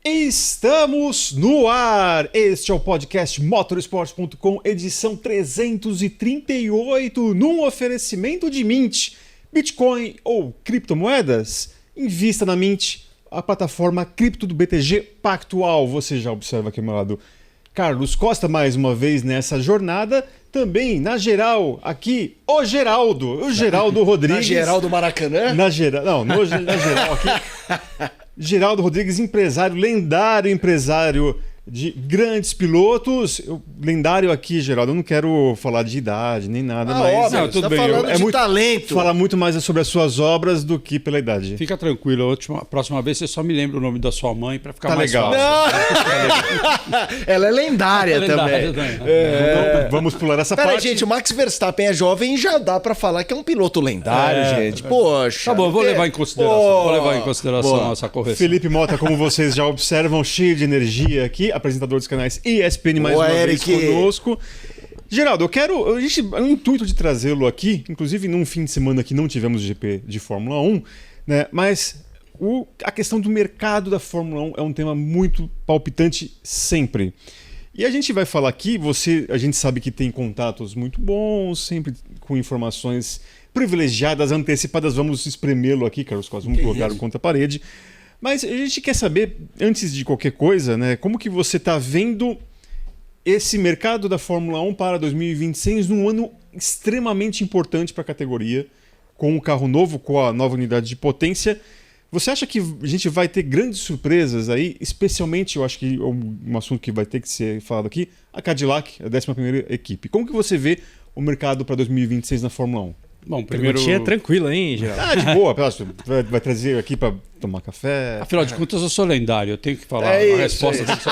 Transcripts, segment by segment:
Estamos no ar! Este é o podcast Motorsport.com, edição 338, num oferecimento de Mint, Bitcoin ou criptomoedas. Invista na Mint, a plataforma cripto do BTG Pactual. Você já observa aqui ao meu lado Carlos Costa mais uma vez nessa jornada. Também na geral, aqui, o Geraldo Rodrigues. Na geral do Maracanã? Na geral aqui. Geraldo Rodrigues, empresário, lendário empresário de grandes pilotos. Lendário aqui, Geraldo, eu não quero falar de idade nem nada, mas... Óbvio, não, tudo bem. Falando de talento. Fala muito mais sobre as suas obras do que pela idade. Fica tranquilo, a próxima vez você só me lembra o nome da sua mãe para ficar tá mais legal. fácil. Ela é lendária também. Então, vamos pular essa parte. Peraí, gente, o Max Verstappen é jovem e já dá pra falar que é um piloto lendário, gente. Poxa. Tá bom, eu vou levar em consideração, essa correção. Felipe Mota, como vocês já observam, cheio de energia aqui, apresentador dos canais ESPN mais uma vez conosco. Geraldo, o intuito de trazê-lo aqui, inclusive num fim de semana que não tivemos GP de Fórmula 1, né? Mas a questão do mercado da Fórmula 1 é um tema muito palpitante sempre. E a gente vai falar aqui, a gente sabe que tem contatos muito bons, sempre com informações privilegiadas, antecipadas, vamos espremê-lo aqui, Carlos Costa, vamos colocar contra a parede. Mas a gente quer saber, antes de qualquer coisa, né, como que você está vendo esse mercado da Fórmula 1 para 2026 num ano extremamente importante para a categoria, com o carro novo, com a nova unidade de potência. Você acha que a gente vai ter grandes surpresas aí? Especialmente, eu acho que é um assunto que vai ter que ser falado aqui, a Cadillac, a 11ª equipe. Como que você vê o mercado para 2026 na Fórmula 1? Bom, primeiro... Perguntinha tranquila, hein, Geraldo? De boa. Vai trazer aqui para tomar café. Afinal de contas, eu sou lendário. Eu tenho que falar. A resposta tem que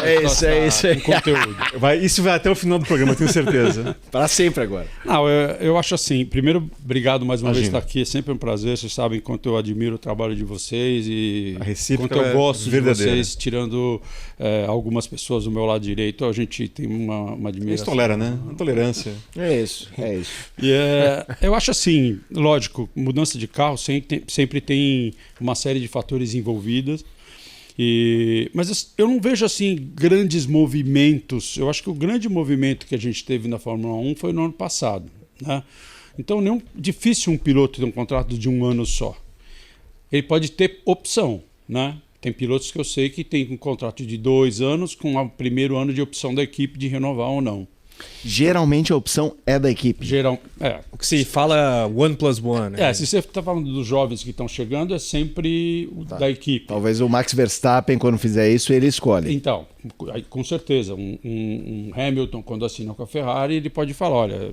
ser com conteúdo. Isso vai até o final do programa, tenho certeza. Para sempre agora. Não, eu acho assim. Primeiro, obrigado mais uma vez por estar aqui. É sempre um prazer. Vocês sabem quanto eu admiro o trabalho de vocês e quanto eu gosto de vocês, tirando algumas pessoas do meu lado direito. A gente tem uma admiração. Isso tolera, né? Tolerância. É isso. E eu acho assim, lógico, mudança de carro sempre tem uma série de fatores envolvidos, mas eu não vejo assim grandes movimentos. Eu acho que o grande movimento que a gente teve na Fórmula 1 foi no ano passado, né? Então difícil um piloto ter um contrato de um ano só. Ele pode ter opção, né? Tem pilotos que eu sei que tem um contrato de 2 anos com o primeiro ano de opção da equipe de renovar ou não. Geralmente a opção é da equipe. O que se fala 1+1, né? Se você está falando dos jovens que estão chegando, é sempre da equipe. Talvez o Max Verstappen, quando fizer isso, ele escolhe. Então, com certeza, um Hamilton, quando assina com a Ferrari, ele pode falar, olha,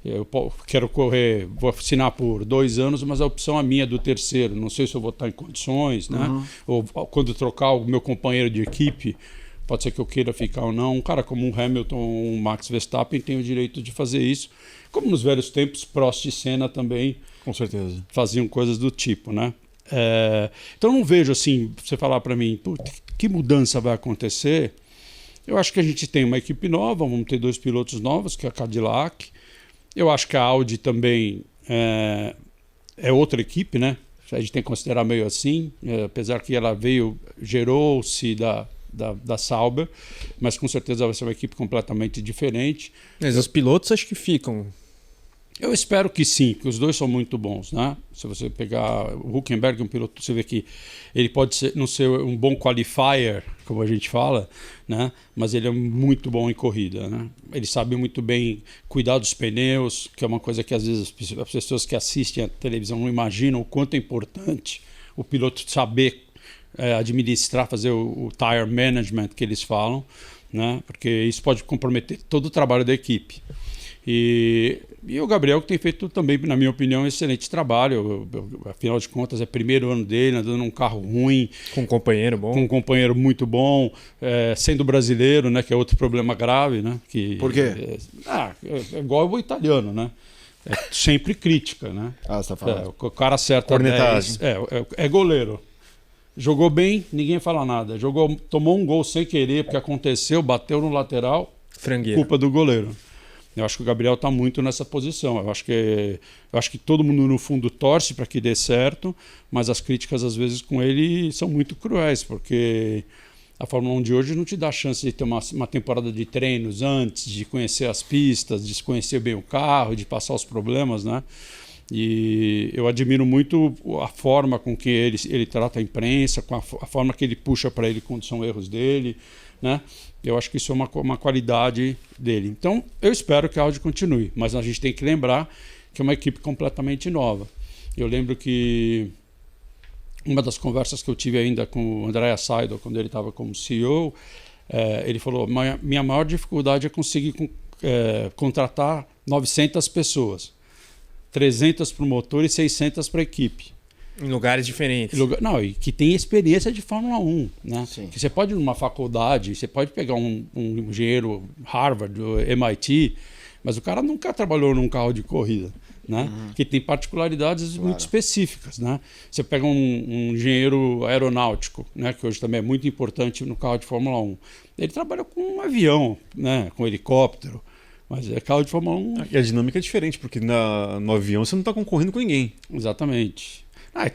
eu quero correr, vou assinar por 2 anos, mas a opção é minha do terceiro. Não sei se eu vou estar em condições, né? Ou quando trocar o meu companheiro de equipe, pode ser que eu queira ficar ou não. Um cara como um Hamilton ou um Max Verstappen tem o direito de fazer isso. Como nos velhos tempos, Prost e Senna também, com certeza, faziam coisas do tipo, né? Então eu não vejo assim, você falar para mim, que mudança vai acontecer? Eu acho que a gente tem uma equipe nova, vamos ter 2 pilotos novos, que é a Cadillac. Eu acho que a Audi também é outra equipe, né? A gente tem que considerar meio assim, apesar que ela gerou-se da Sauber, mas com certeza vai ser uma equipe completamente diferente. Mas os pilotos acho que ficam. Eu espero que sim, que os dois são muito bons, né? Se você pegar o Hülkenberg, um piloto, você vê que ele pode não ser um bom qualifier, como a gente fala, né? Mas ele é muito bom em corrida, né? Ele sabe muito bem cuidar dos pneus, que é uma coisa que às vezes as pessoas que assistem a televisão não imaginam o quanto é importante o piloto saber administrar, fazer o tire management que eles falam, né? Porque isso pode comprometer todo o trabalho da equipe. E o Gabriel, que tem feito também, na minha opinião, um excelente trabalho. Afinal de contas, é o primeiro ano dele, andando num carro ruim. Com um companheiro bom. Com um companheiro muito bom, sendo brasileiro, né? Que é outro problema grave, né? Por quê? É igual o italiano, né? É sempre crítica, né? Você tá falando. O cara acerta 10. É goleiro. Jogou bem, ninguém fala nada. Tomou um gol sem querer, porque aconteceu, bateu no lateral, frangueira. Culpa do goleiro. Eu acho que o Gabriel está muito nessa posição. Eu acho que todo mundo, no fundo, torce para que dê certo, mas as críticas, às vezes, com ele são muito cruéis, porque A Fórmula 1 de hoje não te dá a chance de ter uma temporada de treinos antes, de conhecer as pistas, de conhecer bem o carro, de passar os problemas, né? E eu admiro muito a forma com que ele trata a imprensa, com a forma que ele puxa para ele quando são erros dele, né? Eu acho que isso é uma qualidade dele. Então, eu espero que a Audi continue, mas a gente tem que lembrar que é uma equipe completamente nova. Eu lembro que uma das conversas que eu tive ainda com o Andrea Seidel, quando ele estava como CEO, ele falou, minha maior dificuldade é conseguir contratar 900 pessoas. 300 para o motor e 600 para a equipe. Em lugares diferentes. Não, e que tem experiência de Fórmula 1. Né? Que você pode ir numa faculdade, você pode pegar um engenheiro Harvard, MIT, mas o cara nunca trabalhou num carro de corrida. Né? Que tem particularidades muito específicas. Né? Você pega um engenheiro aeronáutico, né? Que hoje também é muito importante no carro de Fórmula 1. Ele trabalha com um avião, né? Com um helicóptero, mas é carro de Fórmula 1. E a dinâmica é diferente, porque no avião você não está concorrendo com ninguém. Exatamente.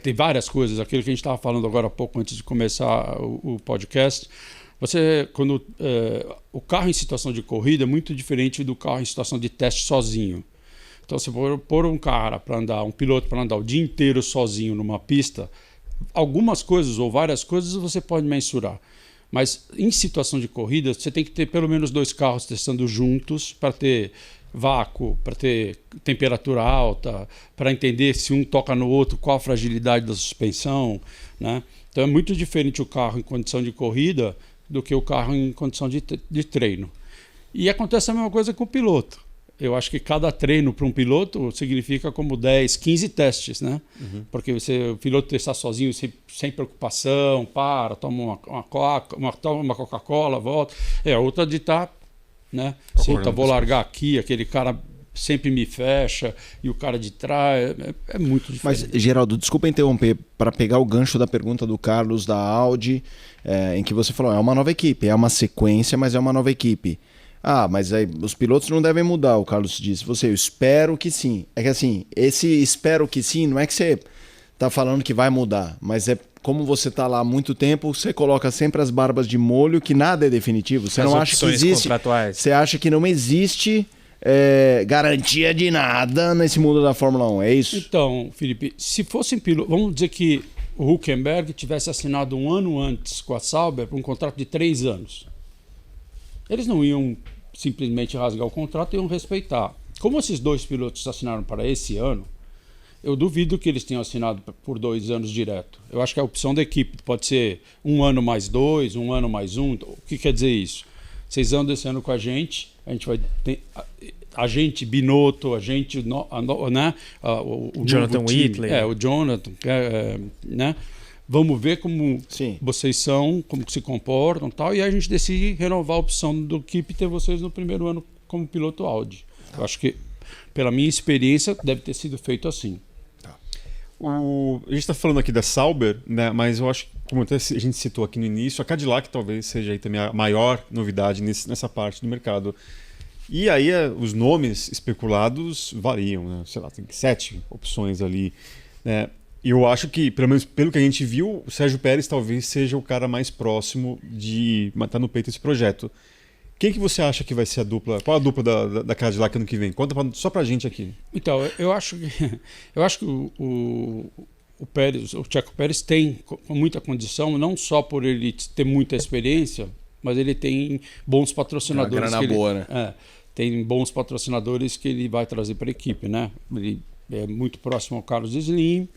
Tem várias coisas. Aquilo que a gente estava falando agora há pouco, antes de começar o podcast. O carro em situação de corrida é muito diferente do carro em situação de teste sozinho. Então, se for pôr um piloto para andar o dia inteiro sozinho numa pista, algumas coisas ou várias coisas você pode mensurar. Mas em situação de corrida, você tem que ter pelo menos 2 carros testando juntos para ter vácuo, para ter temperatura alta, para entender se um toca no outro, qual a fragilidade da suspensão. Né? Então é muito diferente o carro em condição de corrida do que o carro em condição de treino. E acontece a mesma coisa com o piloto. Eu acho que cada treino para um piloto significa como 10, 15 testes, né? Porque o piloto testar sozinho, sem preocupação, toma uma Coca-Cola, volta. A outra de estar, né? Vou largar aqui, aquele cara sempre me fecha, e o cara de trás, é muito diferente. Mas, Geraldo, desculpa interromper, para pegar o gancho da pergunta do Carlos da Audi, em que você falou, é uma nova equipe, é uma sequência, mas é uma nova equipe. Mas aí os pilotos não devem mudar, o Carlos disse. Eu espero que sim. É que assim, esse espero que sim, não é que você tá falando que vai mudar, mas é como você tá lá há muito tempo, você coloca sempre as barbas de molho, que nada é definitivo. Você não acha que existe. Você acha que não existe garantia de nada nesse mundo da Fórmula 1, é isso? Então, Felipe, se fossem pilotos, vamos dizer que o Hülkenberg tivesse assinado um ano antes com a Sauber para um contrato de 3 anos. Eles não iam simplesmente rasgar o contrato e iam respeitar. Como esses 2 pilotos assinaram para esse ano, eu duvido que eles tenham assinado por 2 anos direto. Eu acho que a opção da equipe pode ser 1 ano mais 2, 1 ano mais 1. O que quer dizer isso? Vocês andam esse ano com a gente vai ter a gente Binotto, a gente, né? O Jonathan Whitley. O Jonathan, né? Vamos ver como vocês são, como se comportam e tal, e aí a gente decide renovar a opção do equipe e ter vocês no primeiro ano como piloto Audi. Eu acho que, pela minha experiência, deve ter sido feito assim. A gente está falando aqui da Sauber, né, mas eu acho que, como até a gente citou aqui no início, a Cadillac talvez seja aí também a maior novidade nessa parte do mercado. E aí os nomes especulados variam, né? Sei lá, tem 7 opções ali, né? E eu acho que, pelo menos pelo que a gente viu, o Sérgio Pérez talvez seja o cara mais próximo de matar no peito esse projeto. Quem que você acha que vai ser a dupla? Qual a dupla da Cadillac ano que vem? Conta só pra gente aqui. Então, eu acho que o Pérez, o Checo Pérez tem muita condição, não só por ele ter muita experiência, mas ele tem bons patrocinadores. Uma grana boa, né? Tem bons patrocinadores que ele vai trazer para a equipe, né? Ele é muito próximo ao Carlos Slim,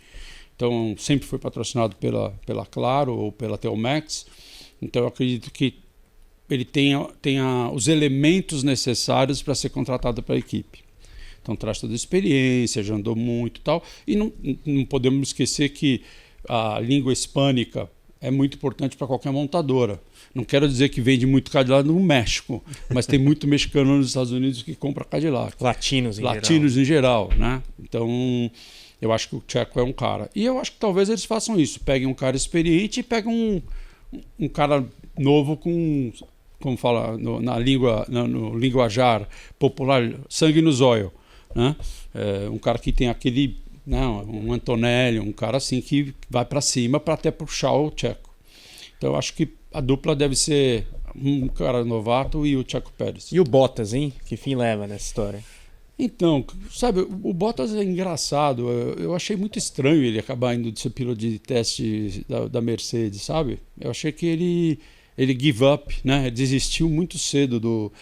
então sempre foi patrocinado pela Claro ou pela Telmax. Então eu acredito que ele tenha os elementos necessários para ser contratado para a equipe. Então traz toda a experiência, já andou muito e tal. E não podemos esquecer que a língua hispânica é muito importante para qualquer montadora. Não quero dizer que vende muito Cadillac no México, mas tem muito mexicano nos Estados Unidos que compra Cadillac. Latinos em geral, né? Então, eu acho que o Checo é um cara. E eu acho que talvez eles façam isso. Peguem um cara experiente e peguem um cara novo com, como fala no linguajar popular, sangue no zóio, né? Um cara que tem aquele, né, um Antonelli, um cara assim que vai para cima para até puxar o Checo. Então, acho que a dupla deve ser um cara novato e o Checo Pérez. E o Bottas, hein? Que fim leva nessa história? Então, sabe, o Bottas é engraçado. Eu achei muito estranho ele acabar indo de ser piloto de teste da Mercedes, sabe? Eu achei que ele give up, né? Ele desistiu muito cedo do...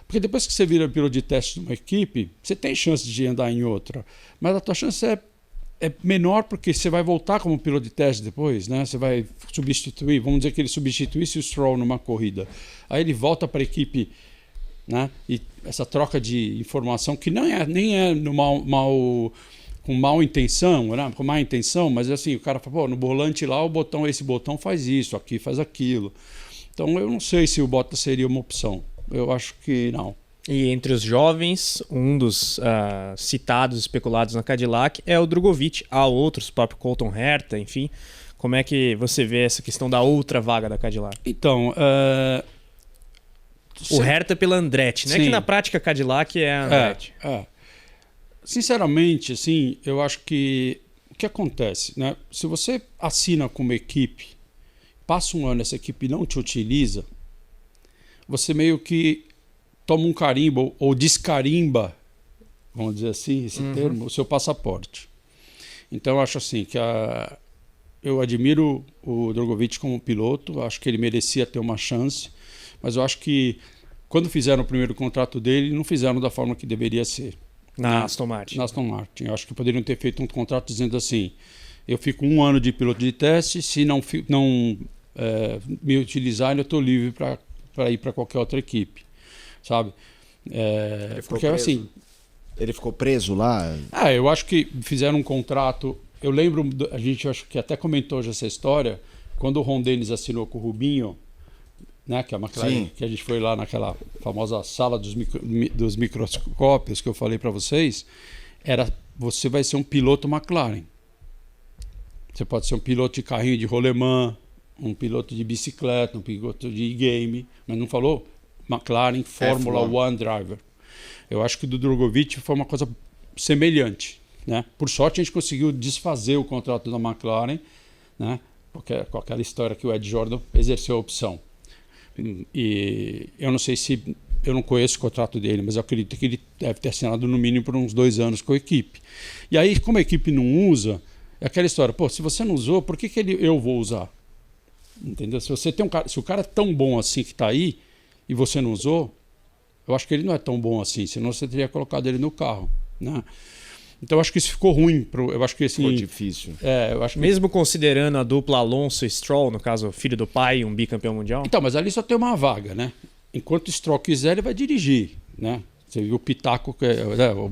Porque depois que você vira piloto de teste de uma equipe, você tem chance de andar em outra. Mas a tua chance é menor porque você vai voltar como piloto de teste depois, né? Você vai substituir, vamos dizer que ele substituísse o Stroll numa corrida. Aí ele volta para a equipe, né? E essa troca de informação que nem é no com mal intenção, né? Com má intenção, mas assim, o cara fala, pô, no volante lá esse botão faz isso, aqui faz aquilo. Então eu não sei se o Bottas seria uma opção. Eu acho que não. E entre os jovens, um dos citados, especulados na Cadillac é o Drogovic. Há outros, o próprio Colton Herta, enfim. Como é que você vê essa questão da outra vaga da Cadillac? Então, o Herta pela Andretti, né? Sim. Que na prática a Cadillac é a Andretti. Sinceramente, assim, eu acho que o que acontece, né? Se você assina com uma equipe, passa um ano essa equipe não te utiliza, você meio que toma um carimbo ou descarimba, vamos dizer assim, esse termo, o seu passaporte. Então eu acho assim que eu admiro o Drogovic como piloto, acho que ele merecia ter uma chance, mas eu acho que quando fizeram o primeiro contrato dele, não fizeram da forma que deveria ser. Na Aston Martin. Na Aston Martin. Eu acho que poderiam ter feito um contrato dizendo assim, eu fico 1 ano de piloto de teste, se não me utilizarem, eu estou livre para ir para qualquer outra equipe, sabe? Porque preso. assim... Ele ficou preso lá? eu acho que fizeram um contrato... Eu lembro, a gente acho que até comentou já essa história, quando o Ron Dennis assinou com o Rubinho, né, que é a McLaren, que a gente foi lá naquela famosa sala dos microscópios que eu falei para vocês, você vai ser um piloto McLaren. Você pode ser um piloto de carrinho de rolemã, um piloto de bicicleta, um piloto de e-game, mas não falou McLaren Fórmula One Driver. Eu acho que do Drogovic foi uma coisa semelhante, né? Por sorte a gente conseguiu desfazer o contrato da McLaren, né? Porque com aquela história que o Ed Jordan exerceu a opção. E eu não sei se... Eu não conheço o contrato dele, mas eu acredito que ele deve ter assinado no mínimo por uns 2 anos com a equipe. E aí, como a equipe não usa, é aquela história, pô, se você não usou, por que eu vou usar? Entendeu? Se você tem se o cara é tão bom assim que está aí e você não usou, eu acho que ele não é tão bom assim, senão você teria colocado ele no carro, né? Então eu acho que isso ficou ruim. Eu acho que assim, ficou difícil. Eu acho que... Mesmo considerando a dupla Alonso e Stroll, no caso, filho do pai, um bicampeão mundial? Então, mas ali só tem uma vaga, né? Enquanto o Stroll quiser, ele vai dirigir, né? Você viu o pitaco,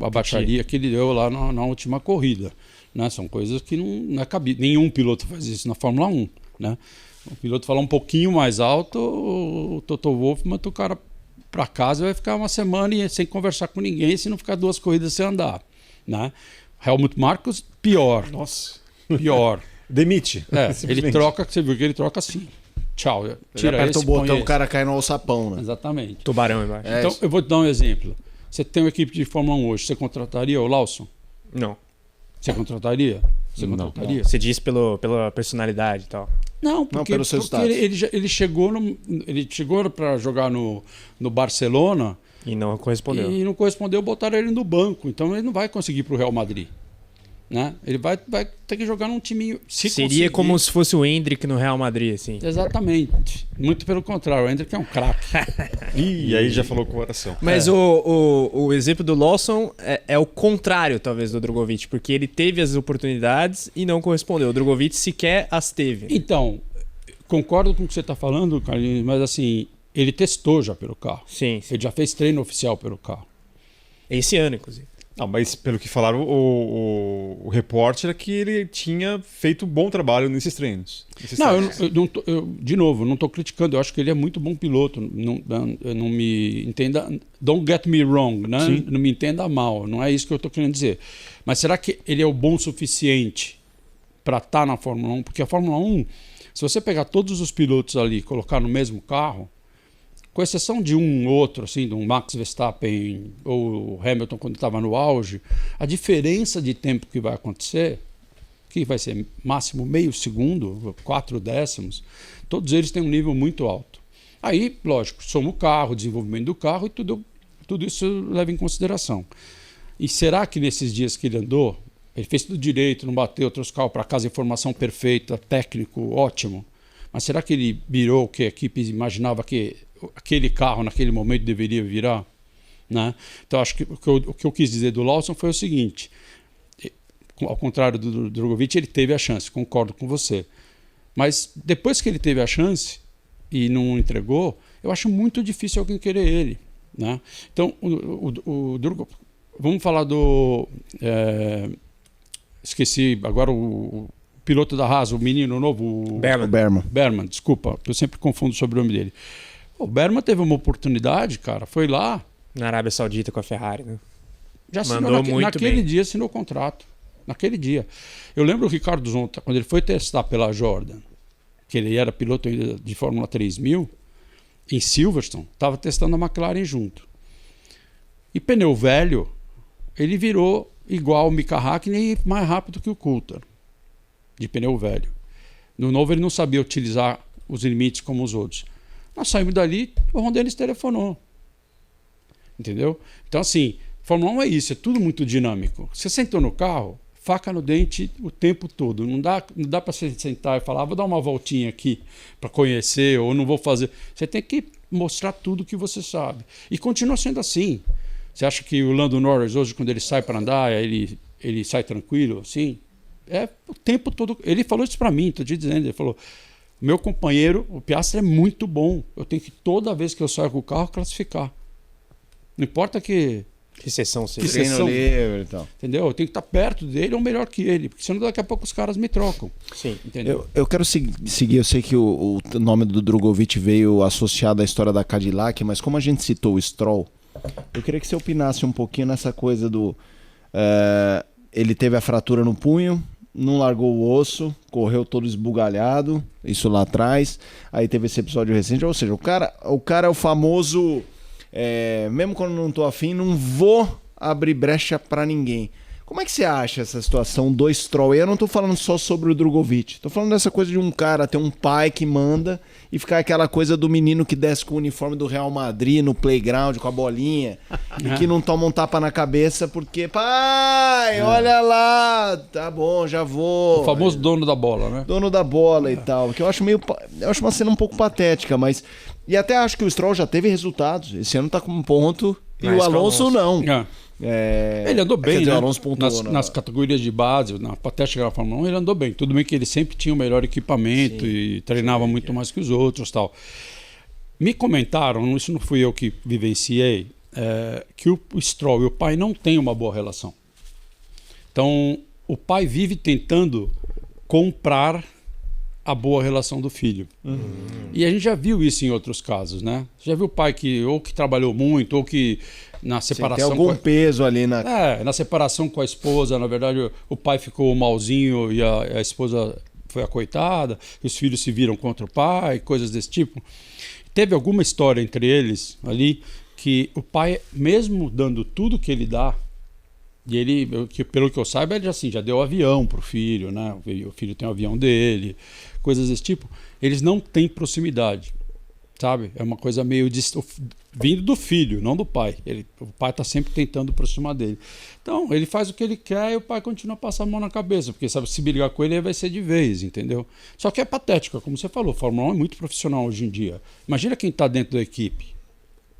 a baixaria que ele deu lá na última corrida, né? São coisas que não é cabido. Nenhum piloto faz isso na Fórmula 1, né? O piloto falar um pouquinho mais alto, o Toto Wolff manda o cara para casa, vai ficar uma semana sem conversar com ninguém, se não ficar 2 corridas sem andar, né? Helmut Marko, pior. Nossa. Pior. Demite. Ele troca, você viu que ele troca assim. Tchau. Tira aperta o botão, o cara cai no alçapão, né? Exatamente. Tubarão embaixo. Então, eu vou te dar um exemplo. Você tem uma equipe de Fórmula 1 hoje, você contrataria o Lawson? Não. Você contrataria? Você contrataria? Você diz pela personalidade e tal. Não, porque ele chegou para jogar no Barcelona e não correspondeu. E não correspondeu, botaram ele no banco. Então ele não vai conseguir ir para o Real Madrid, né? Ele vai ter que jogar num timinho. Seria como se fosse o Hendrick no Real Madrid, assim. Exatamente. Muito pelo contrário, o Hendrick é um craque. E aí já falou com o coração. Mas o exemplo do Lawson é o contrário, talvez, do Drogovic, porque ele teve as oportunidades e não correspondeu. O Drogovic sequer as teve. Então, concordo com o que você está falando, Carlinhos, mas assim, ele testou já pelo carro. Sim. Ele já fez treino oficial pelo carro. Esse ano, inclusive. Não, mas pelo que falaram, o repórter é que ele tinha feito um bom trabalho nesses treinos. De novo, não estou criticando. Eu acho que ele é muito bom piloto. Não me entenda. Don't get me wrong, né? Não me entenda mal. Não é isso que eu estou querendo dizer. Mas será que ele é o bom o suficiente para estar na Fórmula 1? Porque a Fórmula 1, se você pegar todos os pilotos ali e colocar no mesmo carro, com exceção de um outro, assim, de um Max Verstappen ou o Hamilton quando estava no auge, a diferença de tempo que vai acontecer, que vai ser máximo meio segundo, 4 décimos, todos eles têm um nível muito alto. Aí, lógico, soma o carro, o desenvolvimento do carro e tudo isso leva em consideração. E será que nesses dias que ele andou, ele fez tudo direito, não bateu, trouxe o carro para casa, informação perfeita, técnico, ótimo, mas será que ele virou o que a equipe imaginava que aquele carro naquele momento deveria virar? Né? Então, acho que o que eu quis dizer do Lawson foi o seguinte, ao contrário do Drogovic, ele teve a chance, concordo com você. Mas depois que ele teve a chance e não entregou, eu acho muito difícil alguém querer ele. Né? Então, o Drogovic, vamos falar do... esqueci agora o piloto da Haas, o menino novo... Berman, desculpa, eu sempre confundo o sobrenome dele. O Berman teve uma oportunidade, cara, foi lá... Na Arábia Saudita com a Ferrari, né? Já assinou naquele dia, assinou o contrato. Naquele dia. Eu lembro o Ricardo Zonta, quando ele foi testar pela Jordan, que ele era piloto ainda de Fórmula 3000, em Silverstone, estava testando a McLaren junto. E pneu velho, ele virou igual o Mika Hakkinen e mais rápido que o Coulthard, de pneu velho. No novo ele não sabia utilizar os limites como os outros. Nós saímos dali, o Ron Dennis telefonou. Entendeu? Então, assim, Fórmula 1 é isso, é tudo muito dinâmico. Você sentou no carro, faca no dente o tempo todo. Não dá para você sentar e falar, vou dar uma voltinha aqui para conhecer, ou não vou fazer. Você tem que mostrar tudo que você sabe. E continua sendo assim. Você acha que o Lando Norris, hoje, quando ele sai para andar, ele sai tranquilo, assim? É o tempo todo. Ele falou isso para mim, estou te dizendo. Ele falou, meu companheiro, o Piastri é muito bom. Eu tenho que, toda vez que eu saio com o carro, classificar. Não importa que sessão seja. Treino livre e tal. Entendeu? Eu tenho que estar perto dele ou melhor que ele, porque senão daqui a pouco os caras me trocam. Sim. Entendeu? Eu quero seguir, eu sei que o nome do Drogovic veio associado à história da Cadillac, mas como a gente citou o Stroll, eu queria que você opinasse um pouquinho nessa coisa do... ele teve a fratura no punho, não largou o osso, correu todo esbugalhado, isso lá atrás, aí teve esse episódio recente, ou seja, o cara é o famoso... mesmo quando não tô afim, não vou abrir brecha pra ninguém. Como é que você acha essa situação do Stroll? E eu não tô falando só sobre o Drogovic. Tô falando dessa coisa de um cara ter um pai que manda e ficar aquela coisa do menino que desce com o uniforme do Real Madrid no playground com a bolinha e que não toma um tapa na cabeça porque, pai, olha lá, tá bom, já vou. O famoso dono da bola, né? Dono da bola e tal. Que eu acho uma cena um pouco patética, mas... E até acho que o Stroll já teve resultados. Esse ano tá com um ponto e o Alonso não. Ele andou bem, dizer, né? o Alonso pontuou, nas categorias de base, na patética da Fórmula 1, ele andou bem. Tudo bem que ele sempre tinha o melhor equipamento e treinava muito mais que os outros, tal. Me comentaram, isso não fui eu que vivenciei, que o Stroll e o pai não têm uma boa relação. Então, o pai vive tentando comprar a boa relação do filho. E a gente já viu isso em outros casos, né? Já viu o pai que trabalhou muito, ou que na separação... Tem algum peso ali na... na separação com a esposa, na verdade, o pai ficou malzinho e a esposa foi a coitada, e os filhos se viram contra o pai, coisas desse tipo. Teve alguma história entre eles ali que o pai, mesmo dando tudo que ele dá, e ele, pelo que eu saiba, ele já deu avião pro filho, né? O filho tem o avião dele, coisas desse tipo. Eles não têm proximidade, sabe? É uma coisa meio vindo do filho, não do pai. O pai está sempre tentando aproximar dele. Então, ele faz o que ele quer e o pai continua a passar a mão na cabeça, porque sabe, se brigar com ele vai ser de vez, entendeu? Só que é patético, como você falou, a Fórmula 1 é muito profissional hoje em dia. Imagina quem está dentro da equipe.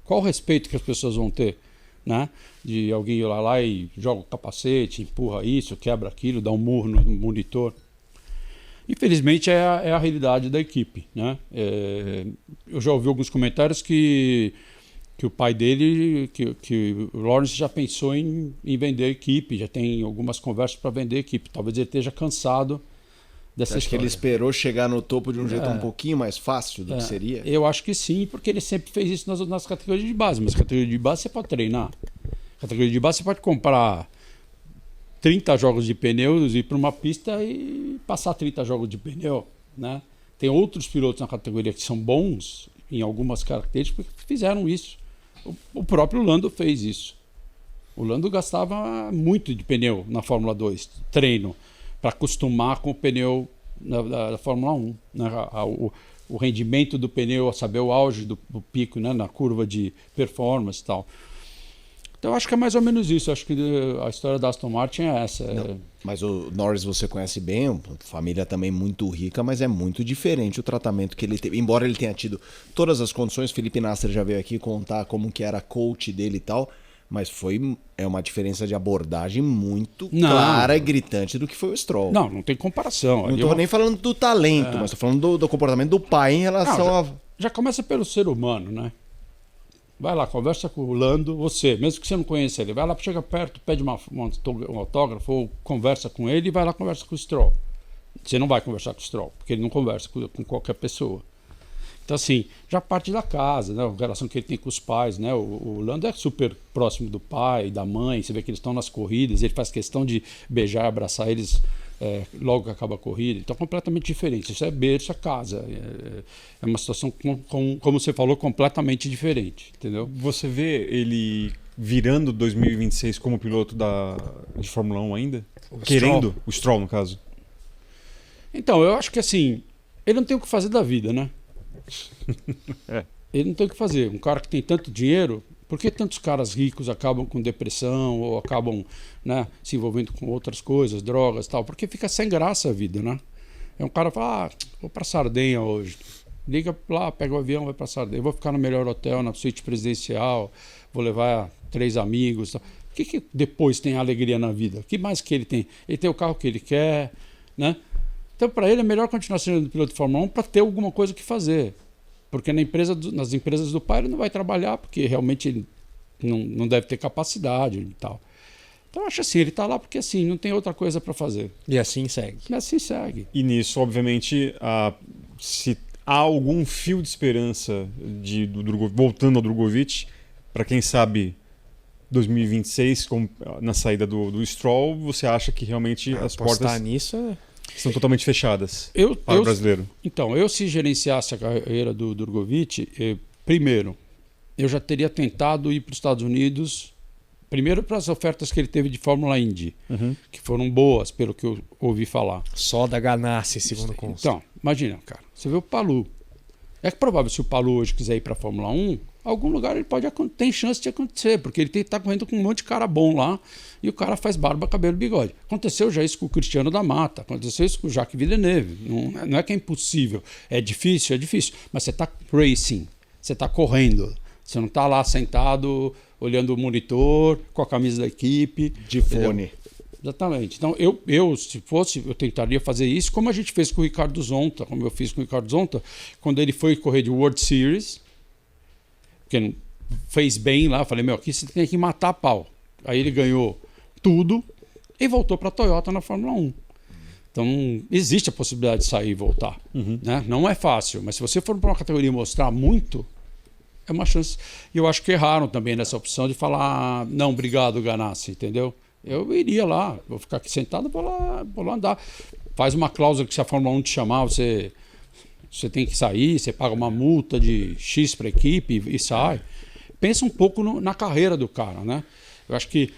Qual o respeito que as pessoas vão ter? Né? De alguém ir lá e joga o capacete, empurra isso, quebra aquilo, dá um murro no monitor. Infelizmente é a realidade da equipe, né? Eu já ouvi alguns comentários que o pai dele, que o Lawrence já pensou em vender a equipe, já tem algumas conversas para vender a equipe. Talvez ele esteja cansado dessa história. Acho que ele esperou chegar no topo de um jeito um pouquinho mais fácil do que seria? Eu acho que sim, porque ele sempre fez isso nas categorias de base. Mas categoria de base você pode treinar. Categoria de base você pode comprar 30 jogos de pneus, ir para uma pista e passar 30 jogos de pneu, né? Tem outros pilotos na categoria que são bons em algumas características que fizeram isso. O próprio Lando fez isso. O Lando gastava muito de pneu na Fórmula 2, treino. para acostumar com o pneu da Fórmula 1. Né? O rendimento do pneu, saber o auge do pico, né? Na curva de performance e tal. Então, eu acho que é mais ou menos isso. Eu acho que a história da Aston Martin é essa. Mas o Norris você conhece bem, família também muito rica, mas é muito diferente o tratamento que ele teve. Embora ele tenha tido todas as condições, Felipe Nasser já veio aqui contar como que era coach dele e tal, mas é uma diferença de abordagem muito clara e gritante do que foi o Stroll. Não tem comparação. Não estou nem falando do talento, mas estou falando do comportamento do pai em relação já começa pelo ser humano, né? Vai lá, conversa com o Lando, você, mesmo que você não conheça ele, vai lá, chega perto, pede um autógrafo ou conversa com ele e vai lá, conversa com o Stroll. Você não vai conversar com o Stroll, porque ele não conversa com qualquer pessoa. Então, assim, já parte da casa, né? A relação que ele tem com os pais, né? O Lando é super próximo do pai, da mãe, você vê que eles estão nas corridas, ele faz questão de beijar, abraçar eles logo que acaba a corrida. Então, completamente diferente. Isso é berço, é casa. É uma situação, como você falou, completamente diferente, entendeu? Você vê ele virando 2026 como piloto de Fórmula 1 ainda? Querendo? O Stroll, no caso. Então, eu acho que assim, ele não tem o que fazer da vida, né? Ele não tem o que fazer. Um cara que tem tanto dinheiro, por que tantos caras ricos acabam com depressão ou acabam, né, se envolvendo com outras coisas, drogas e tal? Porque fica sem graça a vida, né? É um cara que fala, vou pra Sardenha hoje. Liga lá, pega o avião, vai pra Sardenha. Vou ficar no melhor hotel, na suíte presidencial, vou levar 3 amigos. Tal. O que depois tem alegria na vida? O que mais que ele tem? Ele tem o carro que ele quer, né? Então, para ele, é melhor continuar sendo piloto de Fórmula 1 para ter alguma coisa que fazer. Porque nas empresas do pai ele não vai trabalhar, porque realmente ele não deve ter capacidade e tal. Então, eu acho assim, ele está lá porque assim, não tem outra coisa para fazer. E assim segue. E assim segue. E nisso, obviamente, se há algum fio de esperança voltando ao Drogovic, para quem sabe 2026, na saída do Stroll, você acha que realmente as portas nisso estão totalmente fechadas para o brasileiro? Então, se gerenciasse a carreira do Drogovic, primeiro, eu já teria tentado ir para os Estados Unidos, primeiro para as ofertas que ele teve de Fórmula Indy, que foram boas, pelo que eu ouvi falar. Só da Ganassi, segundo consta. Então, imagina, cara, você vê o Palou. É provável, se o Palou hoje quiser ir para a Fórmula 1, algum lugar ele tem chance de acontecer, porque ele está correndo com um monte de cara bom lá e o cara faz barba, cabelo, bigode. Aconteceu já isso com o Cristiano da Mata, aconteceu isso com o Jacques Villeneuve. Não é que é impossível, é difícil, mas você está racing, você está correndo, você não está lá sentado olhando o monitor com a camisa da equipe. De fone. Exatamente. Então, se fosse, eu tentaria fazer isso como a gente fez com o Ricardo Zonta, como eu fiz com o Ricardo Zonta, quando ele foi correr de World Series, que fez bem lá, falei, aqui você tem que matar a pau. Aí ele ganhou tudo e voltou para a Toyota na Fórmula 1. Então, existe a possibilidade de sair e voltar. Né? Não é fácil, mas se você for para uma categoria e mostrar muito, é uma chance. E eu acho que erraram também nessa opção de falar, não, obrigado, Ganassi, entendeu? Eu iria lá, vou ficar aqui sentado, vou lá andar. Faz uma cláusula que se a Fórmula 1 te chamar, você tem que sair, você paga uma multa de X para a equipe e sai. Pensa um pouco na carreira do cara, né? Eu acho que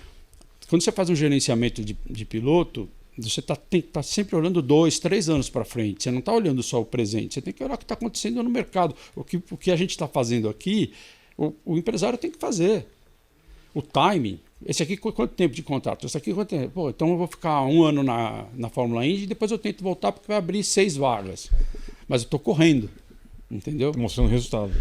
quando você faz um gerenciamento de piloto, você tem que estar sempre olhando 2, 3 anos para frente. Você não está olhando só o presente, você tem que olhar o que está acontecendo no mercado. O que a gente está fazendo aqui, o empresário tem que fazer. O timing. Esse aqui, quanto tempo de contrato? Esse aqui, quanto tempo? Pô, então eu vou ficar 1 ano na Fórmula Indy e depois eu tento voltar porque vai abrir 6 vagas. Mas eu estou correndo, entendeu? Mostrando resultado.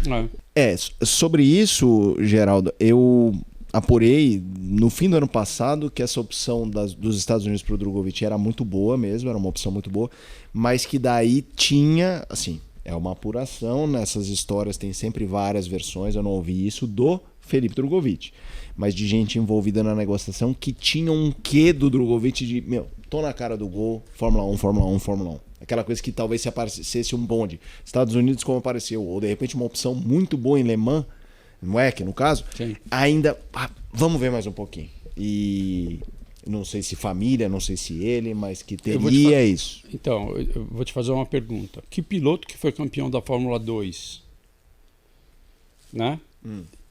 Sobre isso, Geraldo, eu apurei no fim do ano passado que essa opção dos Estados Unidos para o Drogovic era muito boa mesmo, era uma opção muito boa, mas que daí tinha, assim, é uma apuração, nessas histórias tem sempre várias versões, eu não ouvi isso do Felipe Drogovic, mas de gente envolvida na negociação que tinha um quê do Drogovic de, tô na cara do gol, Fórmula 1, Fórmula 1, Fórmula 1. Aquela coisa que talvez se aparecesse um bonde. Estados Unidos como apareceu, ou de repente uma opção muito boa em Le Mans, não é que no caso, sim, ainda, vamos ver mais um pouquinho. E não sei se família, não sei se ele, mas que teria isso. Então, eu vou te fazer uma pergunta. Que piloto que foi campeão da Fórmula 2, né?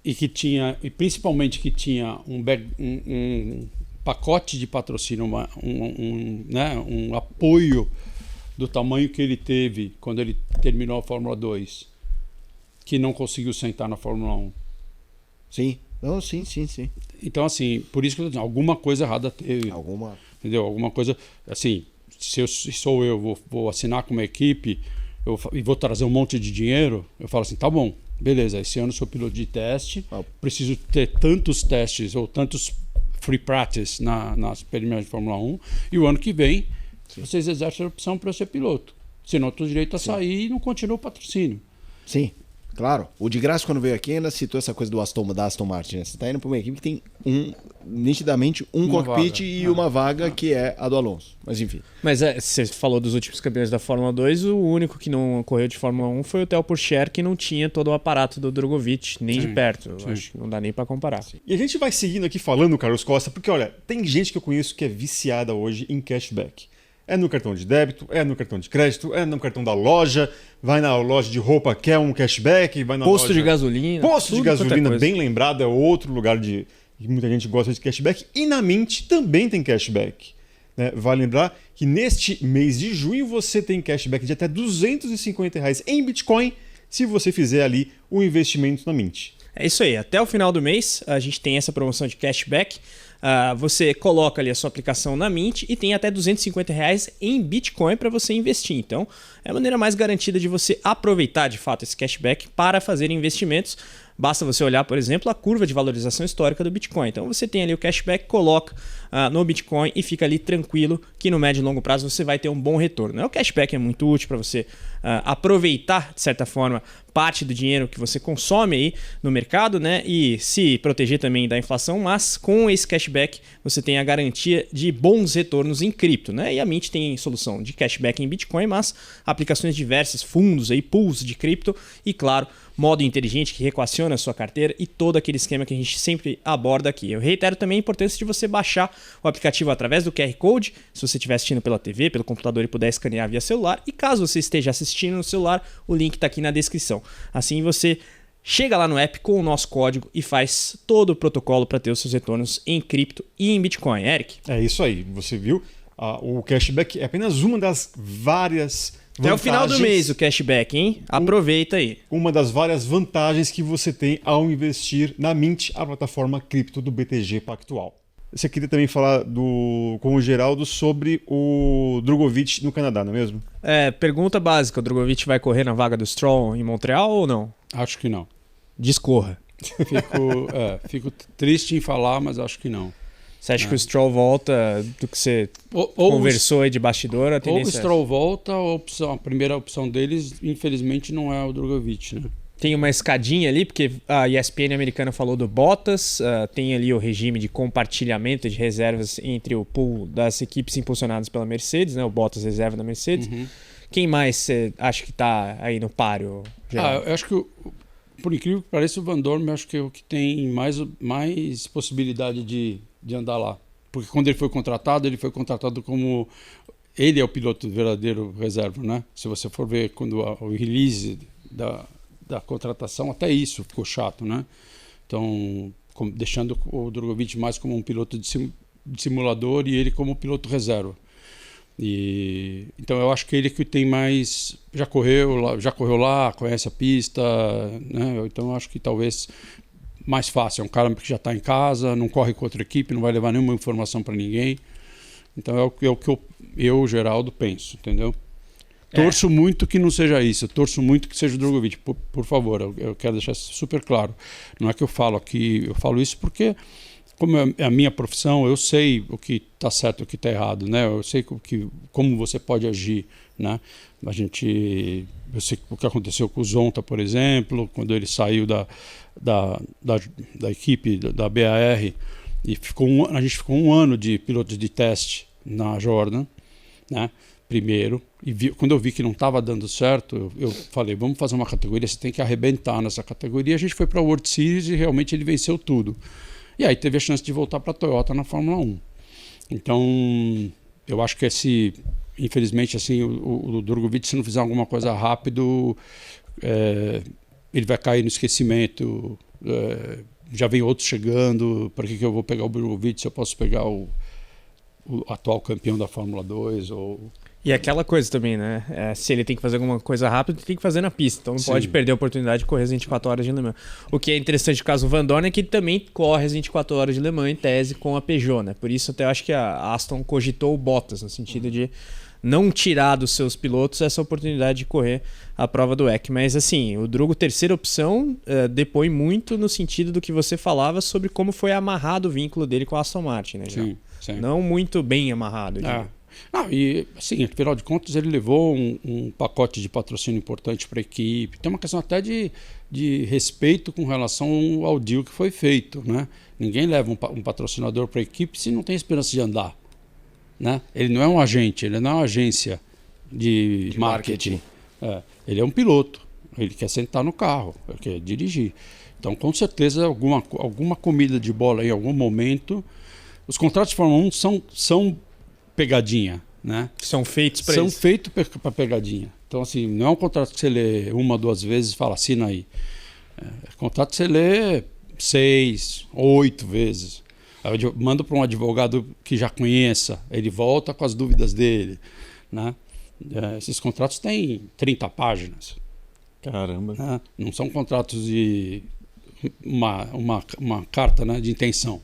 E que tinha, e principalmente que tinha pacote de patrocínio, um apoio do tamanho que ele teve quando ele terminou a Fórmula 2, que não conseguiu sentar na Fórmula 1. Sim. Não, sim. Então, assim, por isso que eu tô dizendo, alguma coisa errada teve. Alguma. Entendeu? Alguma coisa, assim, se sou eu, vou assinar com uma equipe e vou trazer um monte de dinheiro, eu falo assim, tá bom, beleza, esse ano eu sou piloto de teste, preciso ter tantos testes ou tantos free practice nas primeiras de Fórmula 1, e o ano que vem vocês exercem a opção para eu ser piloto. Senão eu estou direito a sair e não continuo o patrocínio. Sim. Claro, o de graça quando veio aqui ainda citou essa coisa da Aston Martin, né? Você está indo para uma equipe que tem nitidamente uma cockpit vaga. E uma vaga que é a do Alonso, mas enfim. Mas você falou dos últimos campeões da Fórmula 2, o único que não correu de Fórmula 1 foi o Theo Pourchaire, que não tinha todo o aparato do Drogovic, nem de perto. Eu acho que não dá nem para comparar. Sim. E a gente vai seguindo aqui falando, Carlos Costa, porque olha, tem gente que eu conheço que é viciada hoje em cashback. É no cartão de débito, é no cartão de crédito, é no cartão da loja, vai na loja de roupa, quer um cashback, vai na Posto loja... de gasolina. Posto de gasolina, bem lembrado, é outro lugar que muita gente gosta de cashback. E na Mint também tem cashback. Né? Vale lembrar que neste mês de junho você tem cashback de até R$250 em Bitcoin se você fizer ali o investimento na Mint. É isso aí, até o final do mês a gente tem essa promoção de cashback. Você coloca ali a sua aplicação na Mint e tem até R$250 em Bitcoin para você investir. Então, é a maneira mais garantida de você aproveitar de fato esse cashback para fazer investimentos. Basta você olhar, por exemplo, a curva de valorização histórica do Bitcoin. Então, você tem ali o cashback, coloca no Bitcoin e fica ali tranquilo que no médio e longo prazo você vai ter um bom retorno. O cashback é muito útil para você aproveitar, de certa forma, parte do dinheiro que você consome aí no mercado, né? E se proteger também da inflação, mas com esse cashback você tem a garantia de bons retornos em cripto, né? E a Mint tem solução de cashback em Bitcoin, mas aplicações diversas, fundos, aí, pools de cripto e, claro, modo inteligente que reequaciona a sua carteira e todo aquele esquema que a gente sempre aborda aqui. Eu reitero também a importância de você baixar o aplicativo através do QR Code, se você estiver assistindo pela TV, pelo computador e puder escanear via celular. E caso você esteja assistindo no celular, o link está aqui na descrição. Assim você chega lá no app com o nosso código e faz todo o protocolo para ter os seus retornos em cripto e em Bitcoin. Eric? É isso aí, você viu? O cashback é apenas uma das várias vantagens. Até o final do mês o cashback, hein? Aproveita aí. Uma das várias vantagens que você tem ao investir na Mint, a plataforma cripto do BTG Pactual. Você queria também falar com o Geraldo sobre o Drogovic no Canadá, não é mesmo? Pergunta básica, o Drogovic vai correr na vaga do Stroll em Montreal ou não? Acho que não. Discorra. Fico triste em falar, mas acho que não. Você acha que o Stroll volta do que você conversou aí de bastidor? Ou o Stroll volta, ou a primeira opção deles, infelizmente, não é o Drogovic, né? Tem uma escadinha ali, porque a ESPN americana falou do Bottas, tem ali o regime de compartilhamento de reservas entre o pool das equipes impulsionadas pela Mercedes, né? O Bottas reserva da Mercedes. Uhum. Quem mais você acha que está aí no páreo? Eu acho que, por incrível que pareça, o Van Dorn acho que é o que tem mais possibilidade de andar lá. Porque quando ele foi contratado como... Ele é o piloto verdadeiro reserva, né? Se você for ver quando o release da contratação, até isso ficou chato, né? Então, deixando o Drogovic mais como um piloto de simulador e ele como piloto reserva. Então eu acho que ele que tem mais... Já correu lá, conhece a pista, né? Então eu acho que talvez mais fácil. É um cara que já está em casa, não corre com outra equipe, não vai levar nenhuma informação para ninguém. Então é o que eu, Geraldo, penso, entendeu? Torço muito que não seja isso, torço muito que seja o Drogovic, por favor, eu quero deixar super claro. Não é que eu falo aqui, eu falo isso porque, como é a minha profissão, eu sei o que está certo e o que está errado, né? Eu sei como você pode agir, né? Eu sei o que aconteceu com o Zonta, por exemplo, quando ele saiu da equipe da BAR e a gente ficou um ano de piloto de teste na Jordan, né? Primeiro, quando eu vi que não estava dando certo, eu falei, vamos fazer uma categoria, você tem que arrebentar nessa categoria. A gente foi para a World Series e realmente ele venceu tudo. E aí teve a chance de voltar para a Toyota na Fórmula 1. Então, eu acho que infelizmente, assim, o Drogovic, se não fizer alguma coisa rápido, ele vai cair no esquecimento já vem outros chegando, para que eu vou pegar o Drugovich se eu posso pegar o atual campeão da Fórmula 2? E aquela coisa também, né? Se ele tem que fazer alguma coisa rápida, ele tem que fazer na pista. Então não pode perder a oportunidade de correr as 24 horas de Le Mans. O que é interessante no caso do Van Dorn é que ele também corre as 24 horas de Le Mans em tese com a Peugeot, né? Por isso até eu acho que a Aston cogitou o Bottas, no sentido de não tirar dos seus pilotos essa oportunidade de correr a prova do WEC. Mas assim, o Drugo, terceira opção, depõe muito no sentido do que você falava sobre como foi amarrado o vínculo dele com a Aston Martin, né? Sim. Não muito bem amarrado. Não, e assim, afinal de contas, ele levou um pacote de patrocínio importante para a equipe. Tem uma questão até de respeito com relação ao deal que foi feito, né? Ninguém leva um patrocinador para a equipe se não tem esperança de andar, né? Ele não é um agente, ele não é uma agência de marketing. Ele é um piloto, ele quer sentar no carro, ele quer dirigir. Então, com certeza, alguma comida de bola em algum momento. Os contratos de Fórmula 1 são pegadinha, né? São feitos para isso. São feitos para pegadinha. Então, assim, não é um contrato que você lê 1, 2 vezes e fala, assina aí. É contrato que você lê 6, 8 vezes. Aí eu mando para um advogado que já conheça, ele volta com as dúvidas dele, né? Esses contratos têm 30 páginas. Caramba. Né? Não são contratos de uma carta, né, de intenção.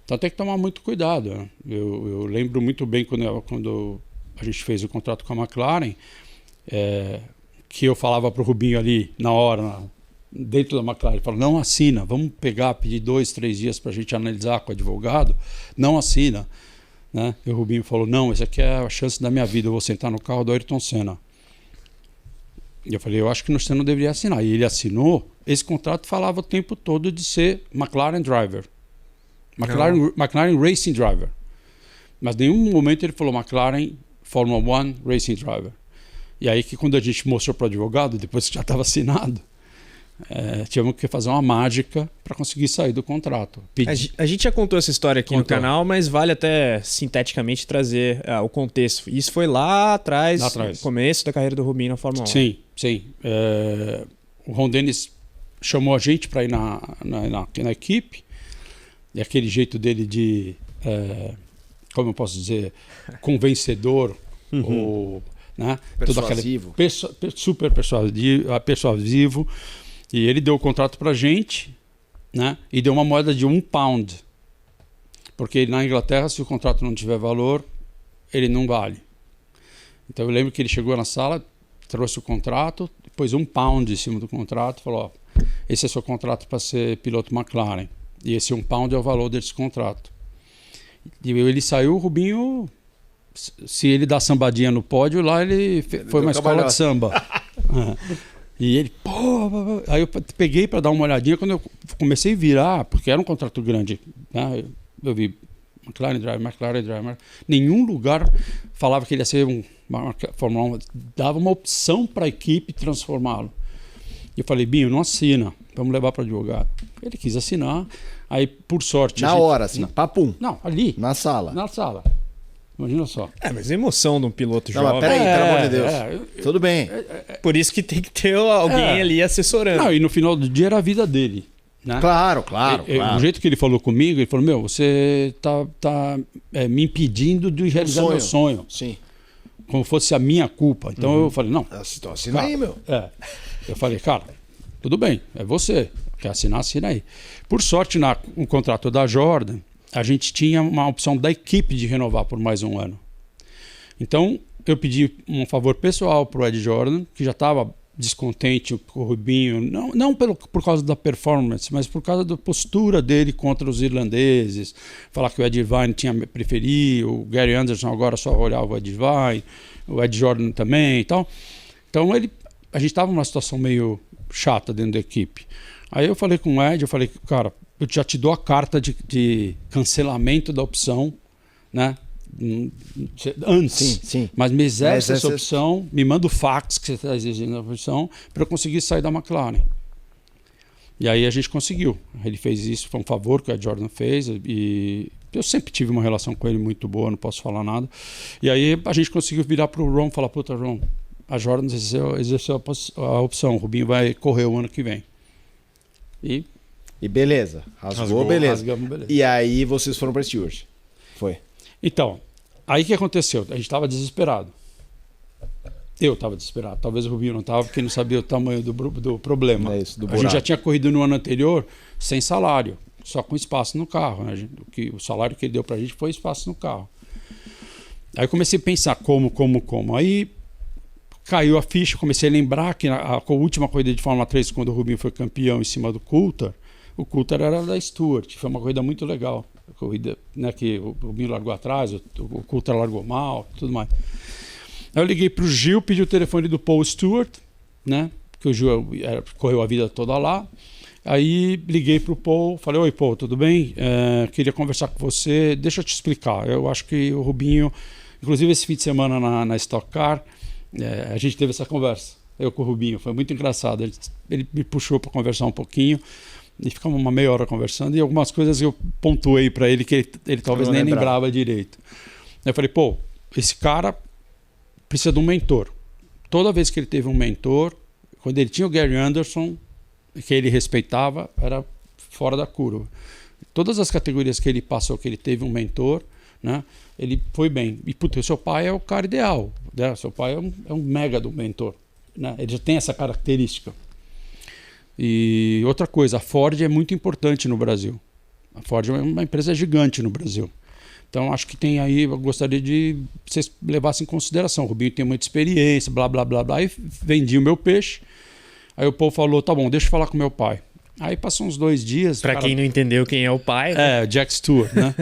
Então tem que tomar muito cuidado. Né? Eu lembro muito bem quando a gente fez o contrato com a McLaren, que eu falava para o Rubinho ali na hora, dentro da McLaren, ele falou, não assina, vamos pedir 2, 3 dias para a gente analisar com o advogado, não assina. Né? E o Rubinho falou, não, essa aqui é a chance da minha vida, eu vou sentar no carro do Ayrton Senna. E eu falei, eu acho que você não deveria assinar. E ele assinou. Esse contrato falava o tempo todo de ser McLaren Driver. McLaren Racing Driver. Mas em nenhum momento ele falou McLaren Fórmula 1 Racing Driver. E aí que quando a gente mostrou para o advogado, depois que já estava assinado, tivemos que fazer uma mágica para conseguir sair do contrato. A gente já contou essa história aqui no canal, mas vale até sinteticamente trazer o contexto. Isso foi lá atrás, no começo da carreira do Rubinho na Fórmula 1. Sim. O Ron Dennis chamou a gente para ir na equipe, e aquele jeito dele de, como eu posso dizer, convencedor, ou, né? Persuasivo. Super persuasivo. E ele deu o contrato para a gente, né? E deu uma moeda de £1. Porque na Inglaterra, se o contrato não tiver valor, ele não vale. Então eu lembro que ele chegou na sala, trouxe o contrato, pôs £1 em cima do contrato, falou, ó, esse é seu contrato para ser piloto McLaren. E esse £1 é o valor desse contrato. E ele saiu, o Rubinho, se ele dá sambadinha no pódio, lá ele foi uma escola de samba. E ele, aí eu peguei para dar uma olhadinha, quando eu comecei a virar, porque era um contrato grande, né? Eu vi McLaren Driver. Nenhum lugar falava que ele ia ser uma Fórmula 1, dava uma opção para a equipe transformá-lo. E eu falei, Binho, não assina, vamos levar para o advogado. Ele quis assinar, aí por sorte... Na hora, assim, papum. Não, ali. Na sala. Imagina só. Mas a emoção de um piloto jovem... Mas peraí, pelo amor de Deus. Tudo bem. Por isso que tem que ter alguém ali assessorando. Não, e no final do dia era a vida dele. Né? Claro. Do jeito que ele falou comigo, ele falou, você tá me impedindo de realizar meu sonho. Sim. Como fosse a minha culpa. Então eu falei, não. Assina aí, meu. Eu falei, cara, tudo bem, é você. Quer assinar, assina aí. Por sorte, no contrato da Jordan, a gente tinha uma opção da equipe de renovar por mais um ano. Então, eu pedi um favor pessoal para o Ed Jordan, que já estava descontente com o Rubinho, não por causa da performance, mas por causa da postura dele contra os irlandeses, falar que o Ed Irvine tinha preferido, o Gary Anderson agora só olhava o Ed Irvine, o Ed Jordan também e tal. Então, a gente estava numa situação meio chata dentro da equipe. Aí eu falei com o Ed, cara, eu já te dou a carta de cancelamento da opção, né? Antes. Sim. Mas me exerce essa opção, me manda o fax que você está exigindo a opção para eu conseguir sair da McLaren. E aí a gente conseguiu. Ele fez isso, foi um favor que a Jordan fez, e eu sempre tive uma relação com ele muito boa, não posso falar nada. E aí a gente conseguiu virar para o Ron e falar, puta, Ron, a Jordan exerceu a opção, o Rubinho vai correr o ano que vem. E E beleza. Rasgou, beleza. Rasgamos, beleza. E aí vocês foram pra Stewart. Foi. Então, aí o que aconteceu? A gente estava desesperado. Eu estava desesperado. Talvez o Rubinho não estava, porque não sabia o tamanho do problema. É isso, do a gente já tinha corrido no ano anterior sem salário, só com espaço no carro. Né? O salário que ele deu pra gente foi espaço no carro. Aí eu comecei a pensar como. Aí caiu a ficha, comecei a lembrar que a última corrida de Fórmula 3, quando o Rubinho foi campeão em cima do Coulthard, o Coulthard era da Stewart, foi uma corrida muito legal. A corrida, né, que o Rubinho largou atrás, o Coulthard largou mal, tudo mais. Aí eu liguei pro Gil, pedi o telefone do Paul Stewart, né? Que o Gil correu a vida toda lá. Aí liguei pro Paul, falei: oi, Paul, tudo bem? Queria conversar com você, deixa eu te explicar. Eu acho que o Rubinho, inclusive esse fim de semana na Stock Car, a gente teve essa conversa, eu com o Rubinho, foi muito engraçado. Ele me puxou para conversar um pouquinho e ficamos uma meia hora conversando, e algumas coisas eu pontuei para ele que ele talvez nem lembrava direito. Eu falei: pô, esse cara precisa de um mentor. Toda vez que ele teve um mentor, quando ele tinha o Gary Anderson, que ele respeitava, era fora da curva. Todas as categorias que ele passou, que ele teve um mentor, né, ele foi bem. E puta, seu pai é o cara ideal, né? Seu pai é um mega do mentor, né? Ele já tem essa característica. E outra coisa, a Ford é muito importante no Brasil. A Ford é uma empresa gigante no Brasil. Então acho que tem aí, eu gostaria de vocês levassem em consideração. O Rubinho tem muita experiência, blá, blá, blá, blá. E vendi o meu peixe. Aí o Paul falou: tá bom, deixa eu falar com meu pai. Aí passou uns 2 dias. Pra quem não entendeu quem é o pai, né? Jack Stewart, né?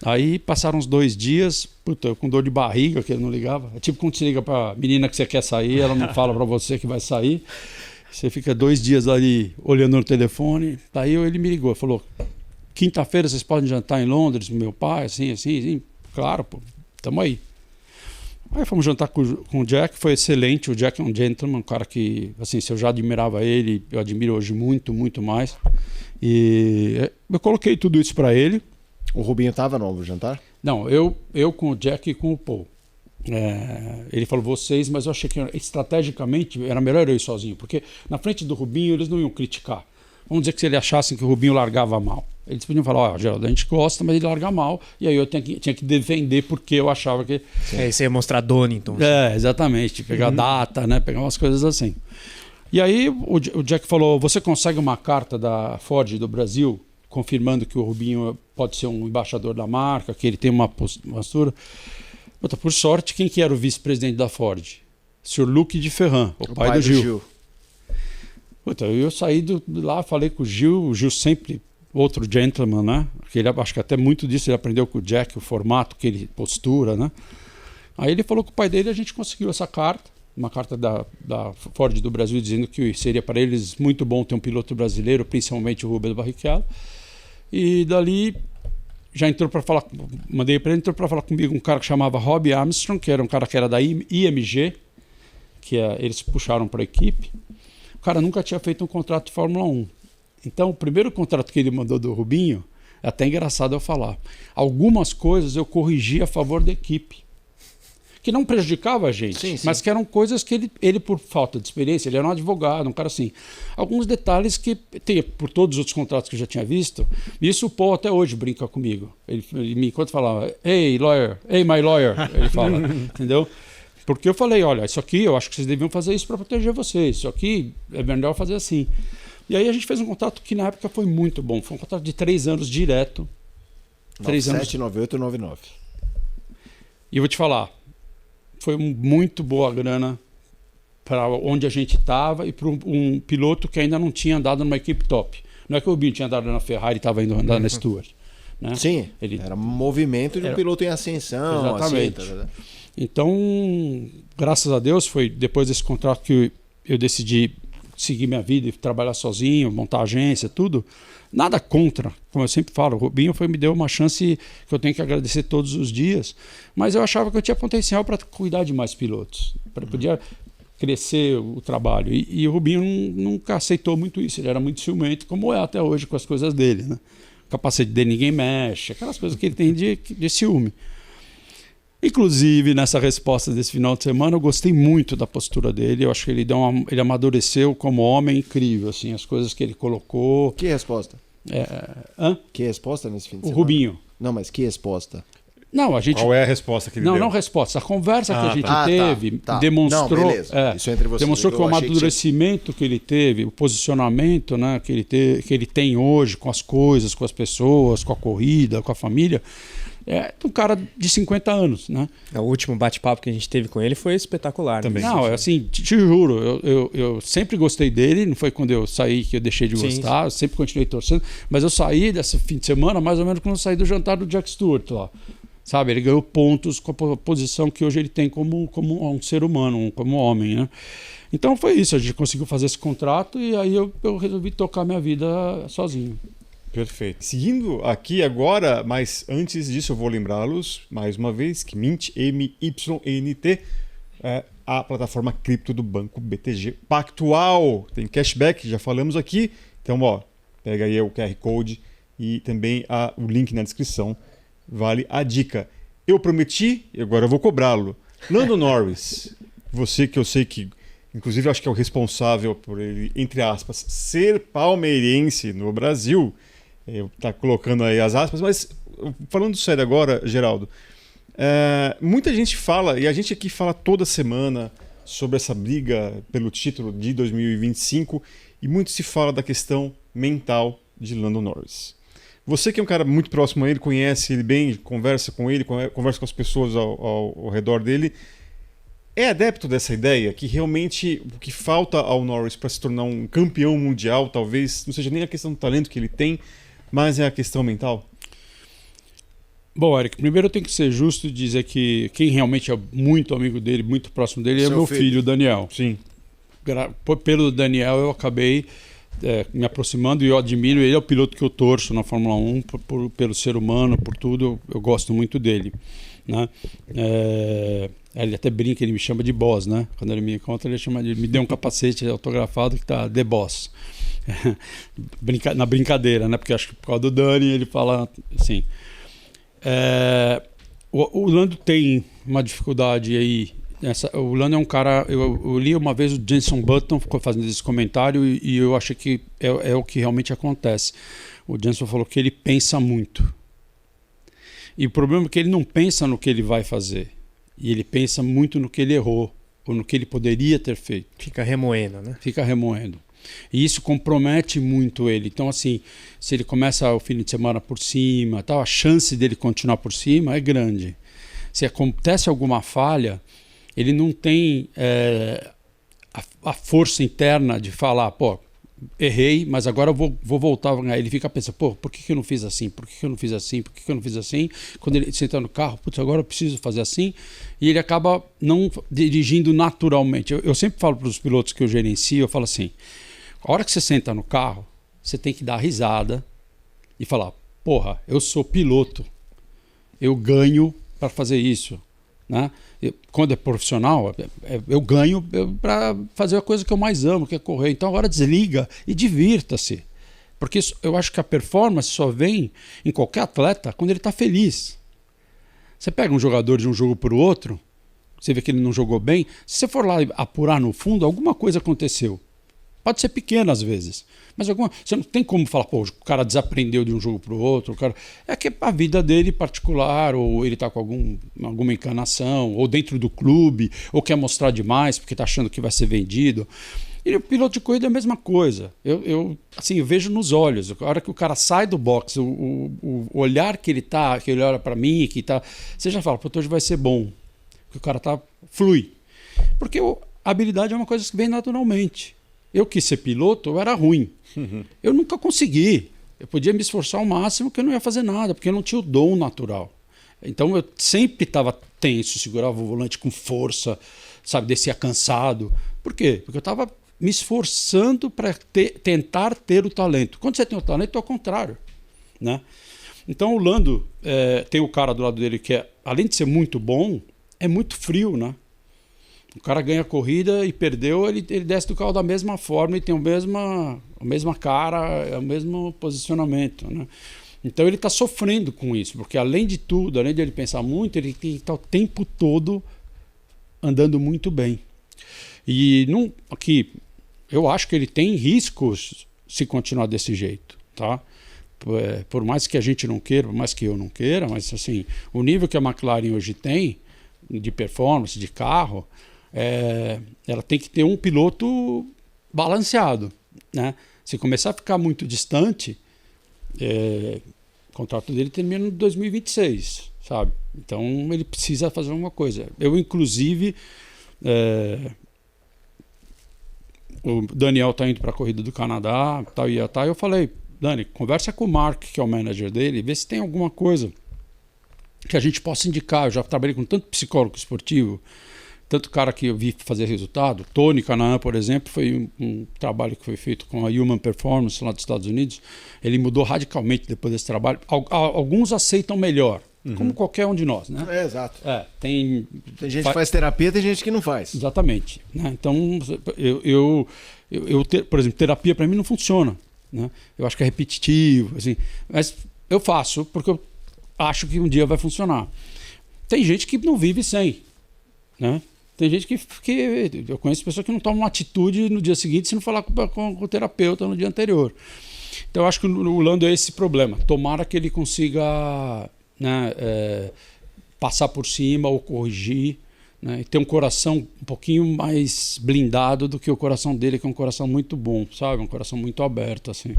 Aí passaram uns 2 dias, puta, eu com dor de barriga, que ele não ligava. É tipo quando você liga pra menina que você quer sair, ela não fala pra você que vai sair. Você fica 2 dias ali olhando no telefone. Daí ele me ligou, falou: quinta-feira vocês podem jantar em Londres, meu pai, assim. Claro, pô, tamo aí. Aí fomos jantar com o Jack, foi excelente. O Jack é um gentleman, um cara que, assim, se eu já admirava ele, eu admiro hoje muito, muito mais. E eu coloquei tudo isso para ele. O Rubinho estava no jantar? Não, eu com o Jack e com o Paul. Ele falou vocês, mas eu achei que estrategicamente era melhor eu ir sozinho, porque na frente do Rubinho eles não iam criticar. Vamos dizer que se eles achassem que o Rubinho largava mal, eles podiam falar: ó, Geraldo, a gente gosta, mas ele larga mal. E aí eu tinha que defender porque eu achava que... Aí você ia mostrar Donington. Exatamente. Pegar data, né? Pegar umas coisas assim. E aí o Jack falou: você consegue uma carta da Ford do Brasil confirmando que o Rubinho pode ser um embaixador da marca, que ele tem uma postura... Puta, por sorte, quem que era o vice-presidente da Ford? O senhor Luc de Ferran, o pai do Gil. Puta, eu saí lá, falei com o Gil sempre outro gentleman, né? Ele, acho que até muito disso ele aprendeu com o Jack, o formato que ele postura, né? Aí ele falou com o pai dele, a gente conseguiu essa carta, uma carta da Ford do Brasil, dizendo que seria para eles muito bom ter um piloto brasileiro, principalmente o Rubens Barrichello. E dali já entrou para falar, mandei para ele, entrou para falar comigo um cara que chamava Robbie Armstrong, que era um cara que era da IMG, que eles puxaram para a equipe. O cara nunca tinha feito um contrato de Fórmula 1. Então, o primeiro contrato que ele mandou do Rubinho, é até engraçado eu falar. Algumas coisas eu corrigi a favor da equipe, que não prejudicava a gente, sim. Mas que eram coisas que ele, por falta de experiência, ele era um advogado, um cara assim. Alguns detalhes que tem, por todos os outros contratos que eu já tinha visto, e isso o Paul até hoje brinca comigo. Ele me enquanto falava: hey, lawyer, hey, my lawyer, ele fala, entendeu? Porque eu falei: olha, isso aqui, eu acho que vocês deviam fazer isso para proteger vocês, isso aqui é melhor fazer assim. E aí a gente fez um contrato que na época foi muito bom, foi um contrato de 3 anos direto. 97, 98 e 99. E eu vou te falar, foi muito boa a grana para onde a gente estava e para um piloto que ainda não tinha andado numa equipe top. Não é que o Rubinho tinha andado na Ferrari e estava indo andar na Stewart. Né? Sim, era um movimento de um piloto em ascensão. Exatamente. Assim, tá. Então, graças a Deus, foi depois desse contrato que eu decidi seguir minha vida e trabalhar sozinho, montar agência, tudo. Nada contra, como eu sempre falo, o Rubinho me deu uma chance que eu tenho que agradecer todos os dias, mas eu achava que eu tinha potencial para cuidar de mais pilotos, para poder crescer o trabalho. E o Rubinho nunca aceitou muito isso, ele era muito ciumento, como é até hoje com as coisas dele, né? O capacete dele ninguém mexe, aquelas coisas que ele tem de ciúme. Inclusive, nessa resposta desse final de semana, eu gostei muito da postura dele. Eu acho que ele amadureceu como homem incrível, assim, as coisas que ele colocou. Que resposta? Que resposta nesse fim de O semana? Rubinho. Não, mas que resposta? Não, a gente... Qual é a resposta que ele deu? Não resposta. A conversa que a gente teve tá. demonstrou, Não, beleza. Isso é entre vocês. demonstrou que o achei amadurecimento que ele teve, o posicionamento, né, que ele tem hoje com as coisas, com as pessoas, com a corrida, com a família, é um cara de 50 anos, né? O último bate-papo que a gente teve com ele foi espetacular. Também. Né? Não, assim, te juro, eu sempre gostei dele, não foi quando eu saí que eu deixei de gostar, eu sempre continuei torcendo, mas eu saí desse fim de semana mais ou menos quando eu saí do jantar do Jack Stewart lá. Sabe, ele ganhou pontos com a posição que hoje ele tem como um ser humano, como homem, né? Então foi isso, a gente conseguiu fazer esse contrato e aí eu resolvi tocar minha vida sozinho. Perfeito. Seguindo aqui agora, mas antes disso eu vou lembrá-los mais uma vez que Mint, MYNT, é a plataforma cripto do Banco BTG Pactual. Tem cashback, já falamos aqui. Então, ó, pega aí o QR Code e também o link na descrição. Vale a dica. Eu prometi, agora eu vou cobrá-lo. Lando Norris, você que eu sei que, inclusive, eu acho que é o responsável por ele, entre aspas, ser palmeirense no Brasil. Tá colocando aí as aspas, mas falando sério agora, Geraldo, muita gente fala, e a gente aqui fala toda semana sobre essa briga pelo título de 2025, e muito se fala da questão mental de Lando Norris. Você que é um cara muito próximo a ele, conhece ele bem, conversa com ele, conversa com as pessoas ao redor dele, é adepto dessa ideia que realmente o que falta ao Norris para se tornar um campeão mundial, talvez não seja nem a questão do talento que ele tem, mas é a questão mental? Bom, Eric, primeiro eu tenho que ser justo e dizer que quem realmente é muito amigo dele, muito próximo dele, é o meu filho, Daniel. Sim. Pelo Daniel eu acabei me aproximando e eu admiro. Ele é o piloto que eu torço na Fórmula 1 pelo ser humano, por tudo. Eu gosto muito dele, né? Ele até brinca, ele me chama de boss, né? Quando ele me encontra, ele me deu um capacete autografado que tá The Boss. Na brincadeira, né? Porque acho que por causa do Dani ele fala assim. O Lando tem uma dificuldade aí. O Lando é um cara. Eu li uma vez o Jenson Button ficou fazendo esse comentário e eu achei que é o que realmente acontece. O Jenson falou que ele pensa muito. E o problema é que ele não pensa no que ele vai fazer. E ele pensa muito no que ele errou, ou no que ele poderia ter feito. Fica remoendo, né? Fica remoendo. E isso compromete muito ele. Então, assim, se ele começa o fim de semana por cima, tal, a chance dele continuar por cima é grande. Se acontece alguma falha, ele não tem a força interna de falar, pô, errei, mas agora eu vou voltar. Ele fica pensando, pô, por que eu não fiz assim? Por que eu não fiz assim? Por que eu não fiz assim? Quando ele senta no carro, putz, agora eu preciso fazer assim. E ele acaba não dirigindo naturalmente. Eu sempre falo para os pilotos que eu gerencio, eu falo assim, a hora que você senta no carro, você tem que dar risada e falar, porra, eu sou piloto, eu ganho para fazer isso, né? Quando é profissional, eu ganho para fazer a coisa que eu mais amo, que é correr. Então agora desliga e divirta-se. Porque eu acho que a performance só vem em qualquer atleta quando ele está feliz. Você pega um jogador de um jogo para o outro, você vê que ele não jogou bem, se você for lá apurar no fundo, alguma coisa aconteceu. Pode ser pequena às vezes, mas você não tem como falar, pô, o cara desaprendeu de um jogo para o outro. É que a vida dele particular, ou ele está com alguma encanação, ou dentro do clube, ou quer mostrar demais porque está achando que vai ser vendido. E o piloto de corrida é a mesma coisa. Eu vejo nos olhos. A hora que o cara sai do box, o olhar que ele olha para mim, você já fala, pô, hoje vai ser bom. Porque o cara flui. Porque a habilidade é uma coisa que vem naturalmente. Eu quis ser piloto, eu era ruim. Eu nunca consegui. Eu podia me esforçar ao máximo que eu não ia fazer nada, porque eu não tinha o dom natural. Então eu sempre estava tenso, segurava o volante com força, sabe, descia cansado. Por quê? Porque eu estava me esforçando para tentar ter o talento. Quando você tem o talento, é o contrário, né? Então o Lando tem o cara do lado dele que, além de ser muito bom, é muito frio, né? O cara ganha a corrida e perdeu, ele desce do carro da mesma forma e tem a mesma cara, o mesmo posicionamento, né? Então ele está sofrendo com isso, porque além de tudo, além de ele pensar muito, ele tem que estar o tempo todo andando muito bem. E aqui, eu acho que ele tem riscos se continuar desse jeito, tá? por mais que a gente não queira, por mais que eu não queira, mas assim, o nível que a McLaren hoje tem de performance, de carro, ela tem que ter um piloto balanceado, né? Se começar a ficar muito distante, o contrato dele termina em 2026, sabe? Então ele precisa fazer alguma coisa. Eu, inclusive, o Daniel está indo para a corrida do Canadá, eu falei, Dani, conversa com o Mark, que é o manager dele, vê se tem alguma coisa que a gente possa indicar. Eu já trabalhei com tanto psicólogo esportivo, tanto cara que eu vi fazer resultado. Tony Canaan, por exemplo, foi um trabalho que foi feito com a Human Performance lá dos Estados Unidos. Ele mudou radicalmente depois desse trabalho. Alguns aceitam melhor, como qualquer um de nós, né? Exato. Tem gente que faz terapia, tem gente que não faz. Exatamente. Né? Então, por exemplo, terapia para mim não funciona. Né? Eu acho que é repetitivo, assim, mas eu faço porque eu acho que um dia vai funcionar. Tem gente que não vive sem, né? Tem gente que eu conheço pessoas que não tomam uma atitude no dia seguinte se não falar com o terapeuta no dia anterior. Então eu acho que o Lando é esse problema. Tomara que ele consiga, né, passar por cima ou corrigir, né, e ter um coração um pouquinho mais blindado do que o coração dele, que é um coração muito bom, sabe? Um coração muito aberto, assim.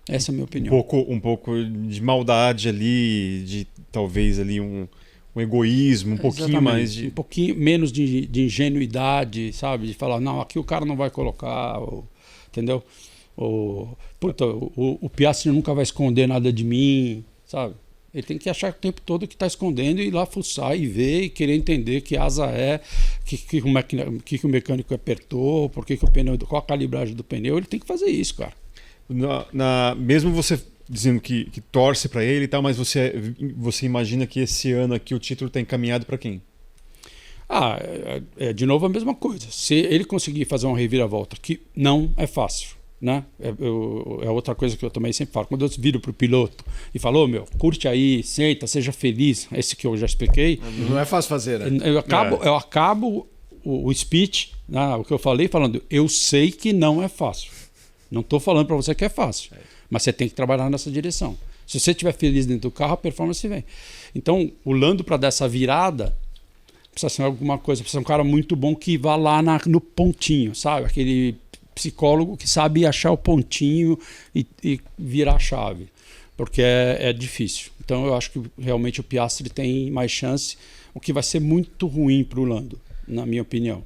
Essa é a minha opinião. Um pouco de maldade ali, de talvez ali um egoísmo, pouquinho mais de... Um pouquinho menos de ingenuidade, sabe? De falar, não, aqui o cara não vai colocar, entendeu? O Piastri nunca vai esconder nada de mim, sabe? Ele tem que achar o tempo todo que está escondendo e ir lá fuçar e ver e querer entender que asa que o mecânico apertou, qual a calibragem do pneu. Ele tem que fazer isso, cara. Mesmo você dizendo que torce para ele e tal, mas você imagina que esse ano aqui o título está encaminhado para quem? De novo a mesma coisa. Se ele conseguir fazer uma reviravolta, que não é fácil, né? É outra coisa que eu também sempre falo. Quando eu viro pro piloto e falo, curte aí, senta, seja feliz, esse que eu já expliquei. Não é fácil fazer, né? Eu acabo o speech, né, o que eu falei, falando, eu sei que não é fácil. Não estou falando para você que é fácil, mas você tem que trabalhar nessa direção. Se você estiver feliz dentro do carro, a performance vem. Então, o Lando, para dar essa virada, precisa ser alguma coisa, precisa ser um cara muito bom que vá lá no pontinho, sabe? Aquele psicólogo que sabe achar o pontinho e virar a chave, porque é difícil. Então, eu acho que realmente o Piastri tem mais chance, o que vai ser muito ruim para o Lando, na minha opinião.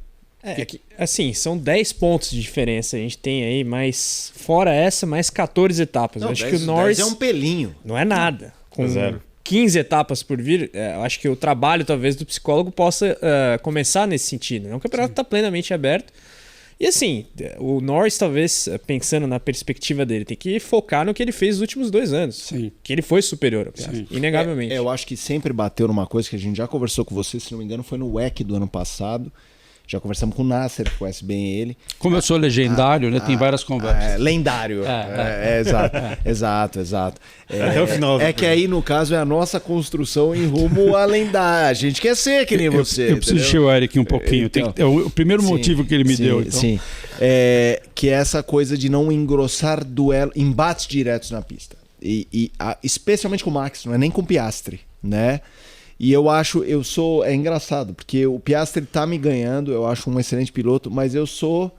Assim, são 10 pontos de diferença. A gente tem aí, mais fora essa, mais 14 etapas. Não, eu acho 10, que o Norris é um pelinho. Não é nada. Com zero. 15 etapas por vir, eu acho que o trabalho, talvez, do psicólogo possa começar nesse sentido. Né? O campeonato está plenamente aberto. E assim, o Norris, talvez, pensando na perspectiva dele, tem que focar no que ele fez nos últimos 2 anos. Sim. Que ele foi superior ao Piastri, inegavelmente. Eu acho que sempre bateu numa coisa que a gente já conversou com você, se não me engano, foi no WEC do ano passado. Já conversamos com o Nasser, que conhece bem ele. Como eu sou legendário, né? Tem várias conversas. Lendário. Exato. Até o final. Que aí, no caso, é a nossa construção em rumo à lendária. A gente quer ser que nem você. Eu preciso encher o Eric um pouquinho. Então, o primeiro motivo que ele me deu. Então. Sim. Que é essa coisa de não engrossar embates diretos na pista. Especialmente com o Max, não é nem com o Piastri, né? E eu acho, é engraçado, porque o Piastri tá me ganhando, eu acho um excelente piloto, mas eu sou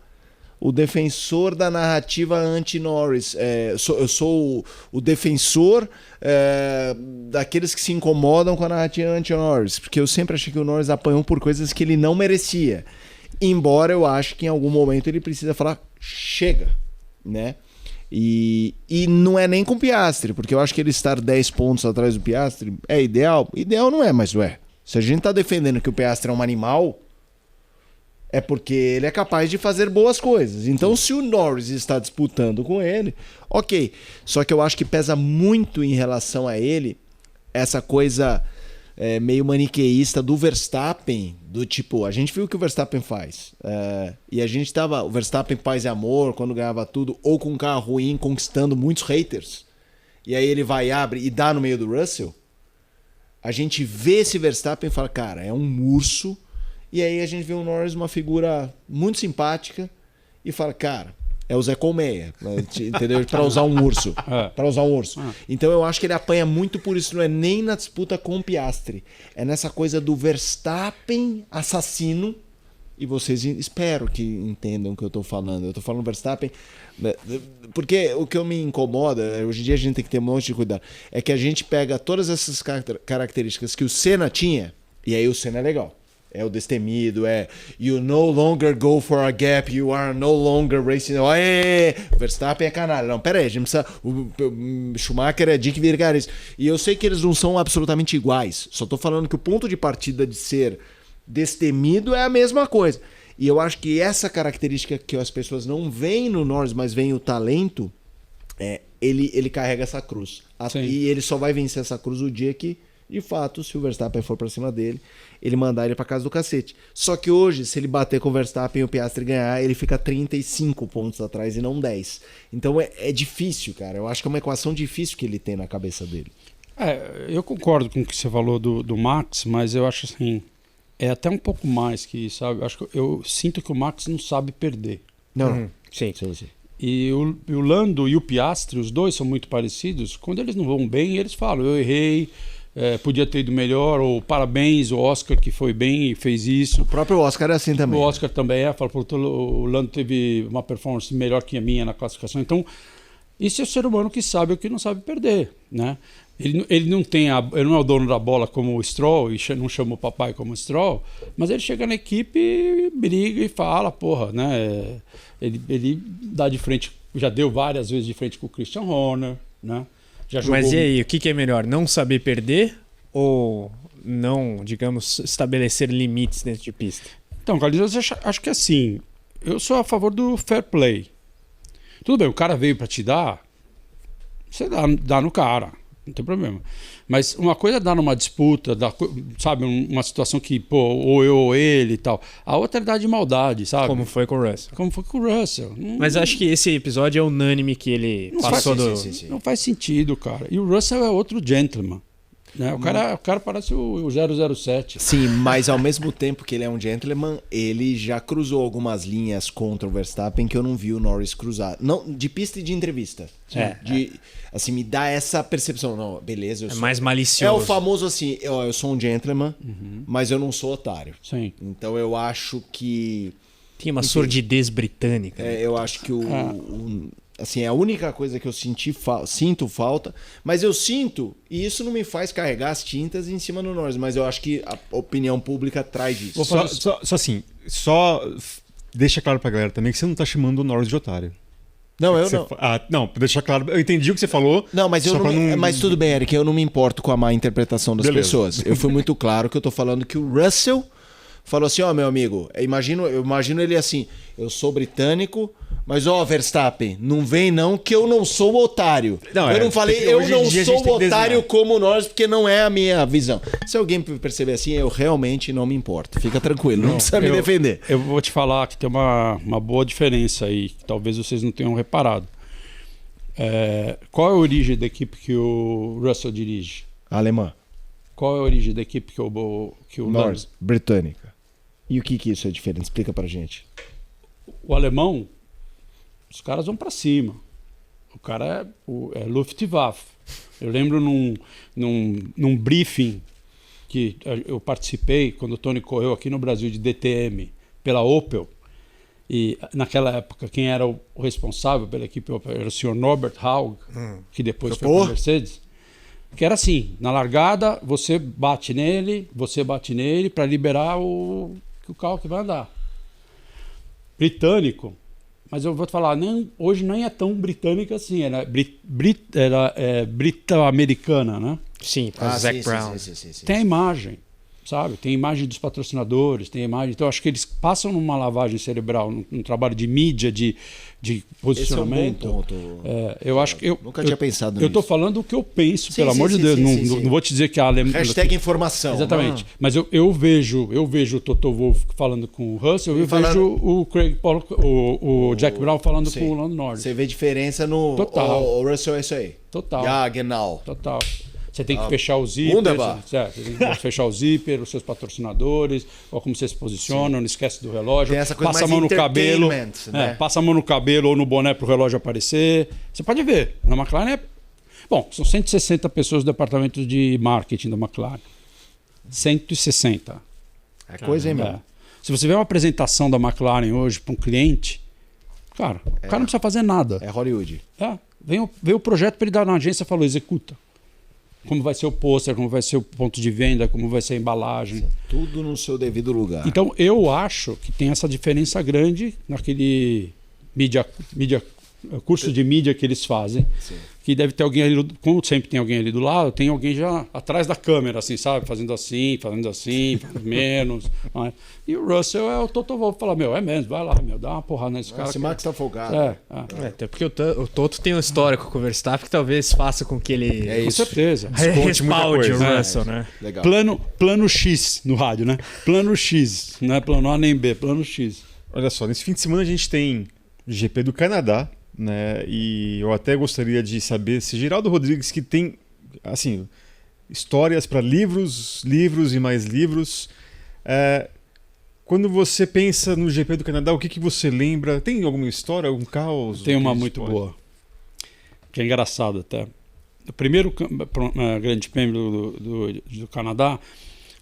o defensor da narrativa anti-Norris. Eu sou o defensor daqueles que se incomodam com a narrativa anti-Norris, porque eu sempre achei que o Norris apanhou por coisas que ele não merecia. Embora eu acho que em algum momento ele precisa falar, chega, né? E não é nem com o Piastri, porque eu acho que ele estar 10 pontos atrás do Piastri é ideal. Ideal não é, mas se a gente tá defendendo que o Piastri é um animal, é porque ele é capaz de fazer boas coisas. Então, se o Norris está disputando com ele, ok. Só que eu acho que pesa muito em relação a ele essa coisa meio maniqueísta do Verstappen, do tipo, a gente viu o que o Verstappen faz. E a gente o Verstappen paz e amor, quando ganhava tudo, ou com um carro ruim, conquistando muitos haters. E aí ele vai, abre e dá no meio do Russell. A gente vê esse Verstappen e fala, cara, é um urso. E aí a gente vê o Norris uma figura muito simpática e fala, cara, É o Zé Colmeia, entendeu? Para usar um urso. Para usar um urso. Então eu acho que ele apanha muito por isso. Não é nem na disputa com o Piastri. É nessa coisa do Verstappen assassino. E vocês espero que entendam o que eu tô falando. Eu tô falando Verstappen... Porque o que me incomoda, hoje em dia a gente tem que ter um monte de cuidado, é que a gente pega todas essas características que o Senna tinha, e aí o Senna é legal. É o destemido, you no longer go for a gap, you are no longer racing. Verstappen é canalha. Não, pera aí, a gente precisa. O Schumacher é Dick Virgares. E eu sei que eles não são absolutamente iguais. Só tô falando que o ponto de partida de ser destemido é a mesma coisa. E eu acho que essa característica que as pessoas não veem no Norris, mas veem o talento, ele carrega essa cruz. E ele só vai vencer essa cruz o dia que, de fato, se o Verstappen for pra cima dele, ele mandar ele pra casa do cacete. Só que hoje, se ele bater com o Verstappen e o Piastri ganhar, ele fica 35 pontos atrás e não 10. Então é difícil, cara. Eu acho que é uma equação difícil que ele tem na cabeça dele. Eu concordo com o que você falou do Max, mas eu acho assim, é até um pouco mais que, sabe? Eu sinto que o Max não sabe perder. Não, sim. E o Lando e o Piastri, os dois são muito parecidos. Quando eles não vão bem, eles falam, eu errei, podia ter ido melhor, ou parabéns, o Oscar que foi bem e fez isso. O próprio Oscar é assim também. O Oscar também fala, o Lando teve uma performance melhor que a minha na classificação. Então, isso é o ser humano que sabe o que não sabe perder, né? Ele não é o dono da bola como o Stroll, e não chama o papai como o Stroll, mas ele chega na equipe, briga e fala, porra, né? Ele dá de frente, já deu várias vezes de frente com o Christian Horner, né? Já jogou... Mas e aí, o que é melhor? Não saber perder ou não, digamos, estabelecer limites dentro de pista? Então, Carlinhos, eu acho que assim, eu sou a favor do fair play. Tudo bem, o cara veio para te dar, você dá no cara. Não tem problema. Mas uma coisa é dar numa disputa, sabe, uma situação que, pô, ou eu ou ele e tal. A outra é dar de maldade, sabe? Como foi com o Russell. Como foi com o Russell. Mas acho que esse episódio é unânime que ele passou do... Sim. Não faz sentido, cara. E o Russell é outro gentleman. Né? O cara parece o 007. Sim, mas ao mesmo tempo que ele é um gentleman, ele já cruzou algumas linhas contra o Verstappen que eu não vi o Norris cruzar. Não, de pista e de entrevista. Assim, me dá essa percepção. Não, beleza. É mais malicioso. É o famoso assim, eu sou um gentleman, mas eu não sou otário. Sim. Então eu acho que... Tem uma sordidez britânica. Eu acho que assim, é a única coisa que eu sinto falta, mas eu sinto, e isso não me faz carregar as tintas em cima do Norris, mas eu acho que a opinião pública traz isso. Só deixa claro pra galera também que você não tá chamando o Norris de otário. Não, eu não. Não, pra deixar claro, eu entendi o que você falou. Não, mas mas tudo bem, Eric, eu não me importo com a má interpretação das pessoas. Eu fui muito claro que eu tô falando que o Russell falou assim, meu amigo, eu imagino ele assim, eu sou britânico, mas Verstappen, não vem não que eu não sou otário. Eu não falei, eu não sou otário como nós, porque não é a minha visão. Se alguém perceber assim, eu realmente não me importo. Fica tranquilo, não precisa me defender. Eu vou te falar que tem uma boa diferença aí, que talvez vocês não tenham reparado. Qual é a origem da equipe que o Russell dirige? Alemã. Qual é a origem da equipe que o Norris? Britânica. E o que isso é diferente? Explica pra gente. O alemão, os caras vão pra cima. O cara é Luftwaffe. Eu lembro num briefing que eu participei quando o Tony correu aqui no Brasil de DTM pela Opel. E naquela época quem era o responsável pela equipe Opel era o senhor Norbert Haug, que depois foi para a Mercedes. Que era assim, na largada você bate nele para liberar o carro que vai andar. Britânico, mas eu vou te falar, hoje nem é tão britânica assim, era brito-americana, né? Sim, para Zac Brown. Sim. Tem a imagem, sabe? Tem a imagem dos patrocinadores, tem a imagem. Então, acho que eles passam numa lavagem cerebral, num trabalho de mídia, de posicionamento. Esse é um bom ponto. Eu acho que nunca tinha pensado nisso. Eu estou falando o que eu penso, pelo amor de Deus. Não vou te dizer que a Alemanha. Hashtag informação. Exatamente. Mas eu vejo o Toto Wolff falando com o Russell, vejo o Craig Pollock, o Jack Brown falando com o Lando Norris. Você vê diferença no. Total. O Russell é isso aí. Total. Ja, genau. Total. Você tem que fechar o zíper. Você tem que fechar o zíper, os seus patrocinadores, ou como você se posiciona, não esquece do relógio. Tem essa coisa passa a mais mão no cabelo. né? Passa a mão no cabelo ou no boné para o relógio aparecer. Você pode ver. Na McLaren Bom, são 160 pessoas do departamento de marketing da McLaren. 160. É coisa, hein, meu? Se você vê uma apresentação da McLaren hoje para um cliente, cara, o cara não precisa fazer nada. É Hollywood. Veio o projeto para ele dar na agência e falou, executa. Como vai ser o pôster, como vai ser o ponto de venda, como vai ser a embalagem. Tudo no seu devido lugar. Então, eu acho que tem essa diferença grande naquele curso de mídia que eles fazem. Sim. Que deve ter alguém ali, como sempre tem alguém ali do lado, tem alguém já atrás da câmera, assim, sabe? Fazendo assim, menos. E o Russell é o Toto Wolff, fala, é mesmo, vai lá, dá uma porrada nesse cara. Esse Max tá folgado. Até porque o Toto tem um histórico com o Verstappen que talvez faça com que ele... Com certeza. Respalde o Russell, né? Legal. Plano X no rádio, né? Plano X, não é plano A nem B, plano X. Olha só, nesse fim de semana a gente tem GP do Canadá, né? E eu até gostaria de saber se Geraldo Rodrigues, que tem assim histórias para livros e mais livros, quando você pensa no GP do Canadá, o que você lembra? Tem alguma história, algum caos? Tem uma muito boa, que é engraçado até. O primeiro grande prêmio do Canadá,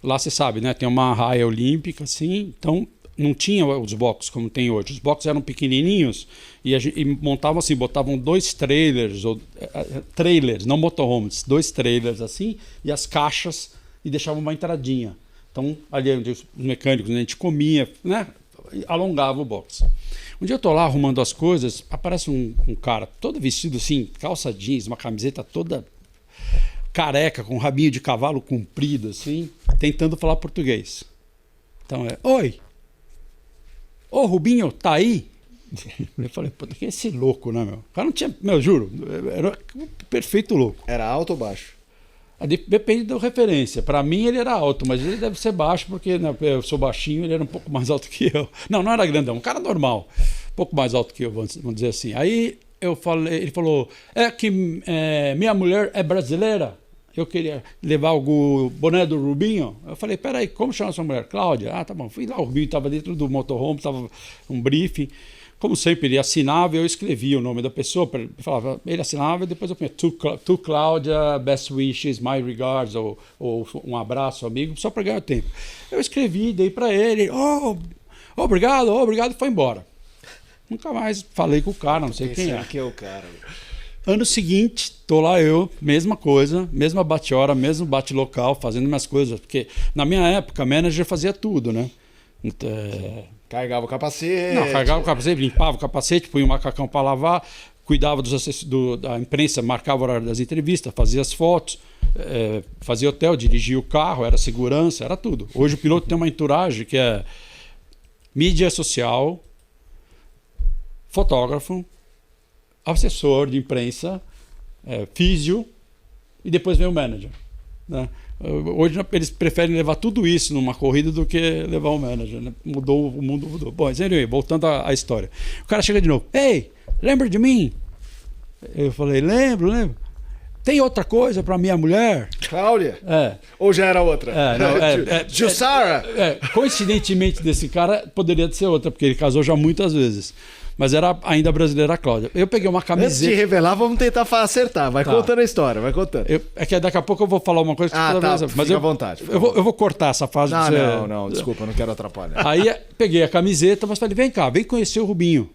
lá você sabe, né? Tem uma raia olímpica, assim, então não tinha os boxes como tem hoje. Os boxes eram pequenininhos e montavam assim, botavam 2 trailers, trailers, não motorhomes, 2 trailers assim, e as caixas, e deixavam uma entradinha. Então, ali os mecânicos, né, a gente comia, né, alongava o box. Um dia eu tô lá arrumando as coisas, aparece um cara todo vestido assim, calça jeans, uma camiseta toda careca, com um rabinho de cavalo comprido assim, tentando falar português. Então oi! Ô, Rubinho, tá aí? Eu falei, puta, que é esse louco, né, meu? O cara não tinha, juro, era um perfeito louco. Era alto ou baixo? Depende da referência. Para mim ele era alto, mas ele deve ser baixo, porque né, eu sou baixinho, ele era um pouco mais alto que eu. Não era grandão, um cara normal. Um pouco mais alto que eu, vamos dizer assim. Aí ele falou, minha mulher é brasileira? Eu queria levar o boné do Rubinho. Eu falei, peraí, como chama sua mulher? Cláudia. Ah, tá bom. Fui lá, o Rubinho estava dentro do motorhome, estava um briefing. Como sempre, ele assinava, eu escrevia o nome da pessoa, falava, ele assinava, e depois eu punha, to Cláudia, best wishes, my regards, ou um abraço, amigo, só para ganhar tempo. Eu escrevi, dei para ele, obrigado, e foi embora. Nunca mais falei com o cara, não sei quem é. Que é o cara. Ano seguinte, tô lá eu, mesma coisa, mesma bate-hora, mesmo bate-local, fazendo minhas coisas. Porque na minha época, manager fazia tudo, né? Carregava o capacete. Não, carregava o capacete, limpava o capacete, punha o macacão para lavar, cuidava da imprensa, marcava o horário das entrevistas, fazia as fotos, fazia hotel, dirigia o carro, era segurança, era tudo. Hoje o piloto tem uma entourage que é mídia social, fotógrafo, assessor de imprensa, físio e depois vem o manager, né? Hoje eles preferem levar tudo isso numa corrida do que levar o manager, né? O mundo mudou. Bom, anyway, voltando à história. O cara chega de novo, ei, lembra de mim? Eu falei, lembro. Tem outra coisa para minha mulher? Cláudia? Ou já era outra? Jussara? Coincidentemente desse cara, poderia ser outra, porque ele casou já muitas vezes. Mas era ainda a brasileira Cláudia. Eu peguei uma camiseta... Antes de revelar, vamos tentar acertar. Vai contando a história, vai contando. É que daqui a pouco eu vou falar uma coisa... Mas fica à vontade. Eu vou cortar essa fase. Não, desculpa, eu não quero atrapalhar. Aí peguei a camiseta, mas falei, vem cá, vem conhecer o Rubinho.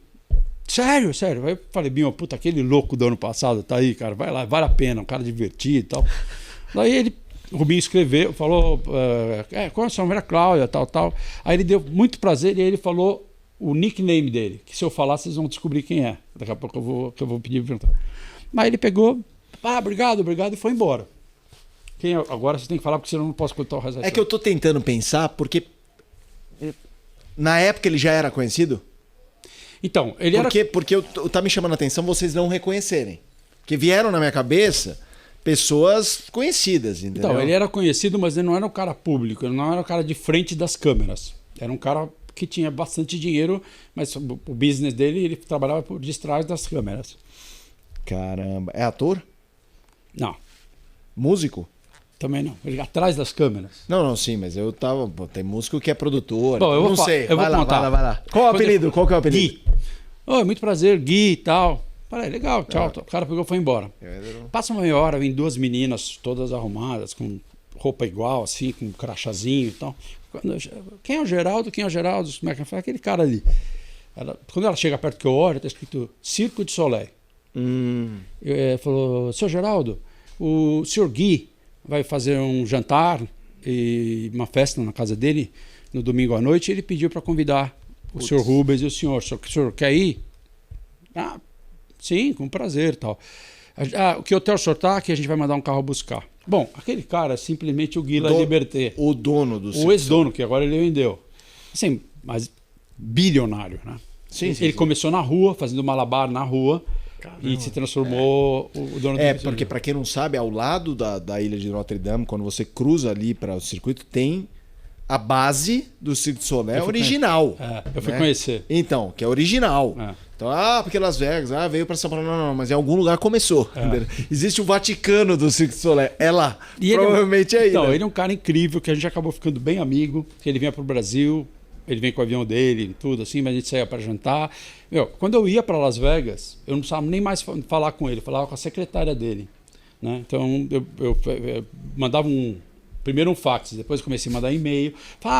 Sério. Aí eu falei, Binho, puta, aquele louco do ano passado tá aí, cara, vai lá, vale a pena, um cara divertido e tal. Daí o Rubinho escreveu, falou, qual é a sua mulher? Cláudia, tal. Aí ele deu muito prazer e aí ele falou o nickname dele, que se eu falar vocês vão descobrir quem é. Daqui a pouco eu vou pedir para perguntar. Mas ele pegou, obrigado, e foi embora. Agora você tem que falar, porque senão eu não posso contar o resto. É que eu tô tentando pensar, porque na época ele já era conhecido? Então, Porque tá me chamando a atenção vocês não reconhecerem. Porque vieram na minha cabeça pessoas conhecidas, entendeu? Então, ele era conhecido, mas ele não era um cara público, ele não era um cara de frente das câmeras. Era um cara que tinha bastante dinheiro, mas o business dele, ele trabalhava por detrás das câmeras. Caramba. É ator? Não. Músico? Também não. Ele atrás das câmeras. Não, sim, mas eu tava... Pô, tem músico que é produtor. Bom, eu vou não sei. eu vou contar. Vai lá. Qual o apelido? Qual que é o apelido? Gui. Muito prazer, Gui e tal. Falei, legal, tchau. O cara pegou e foi embora. Passa uma meia hora, vem duas meninas todas arrumadas, com roupa igual, assim, com um crachazinho e tal. Quem é o Geraldo? Quem é o Geraldo? Como é que fala? Aquele cara ali. Quando ela chega perto que eu olho, está escrito Circo de Soleil. Falou, seu Geraldo, o senhor Gui vai fazer um jantar e uma festa na casa dele no domingo à noite. Ele pediu para convidar o senhor Rubens e o senhor. O senhor quer ir? Ah, sim, com prazer, tal. O que hotel o senhor tá? Que a gente vai mandar um carro buscar. Bom, aquele cara é simplesmente o Gui La Liberté. O dono do o ex-dono, que agora ele vendeu. Assim, mas bilionário, né? Sim, ele começou na rua, fazendo malabar na rua. Caramba. E se transformou o dono do porque para quem não sabe, ao lado da ilha de Notre Dame, quando você cruza ali para o circuito, tem a base do Cirque du Soleil original. Eu fui conhecer. Então, que é original. Então, porque Las Vegas, veio para São Paulo. Não, mas em algum lugar começou. Existe o Vaticano do Cirque du Soleil. É lá. E provavelmente é Então, ele é um cara incrível, que a gente acabou ficando bem amigo, que ele vinha pro Brasil, ele vem com o avião dele, tudo assim, mas a gente saía para jantar. Quando eu ia para Las Vegas, eu não precisava nem mais falar com ele, falava com a secretária dele. Né? Então, eu mandava primeiro um fax, depois comecei a mandar e-mail.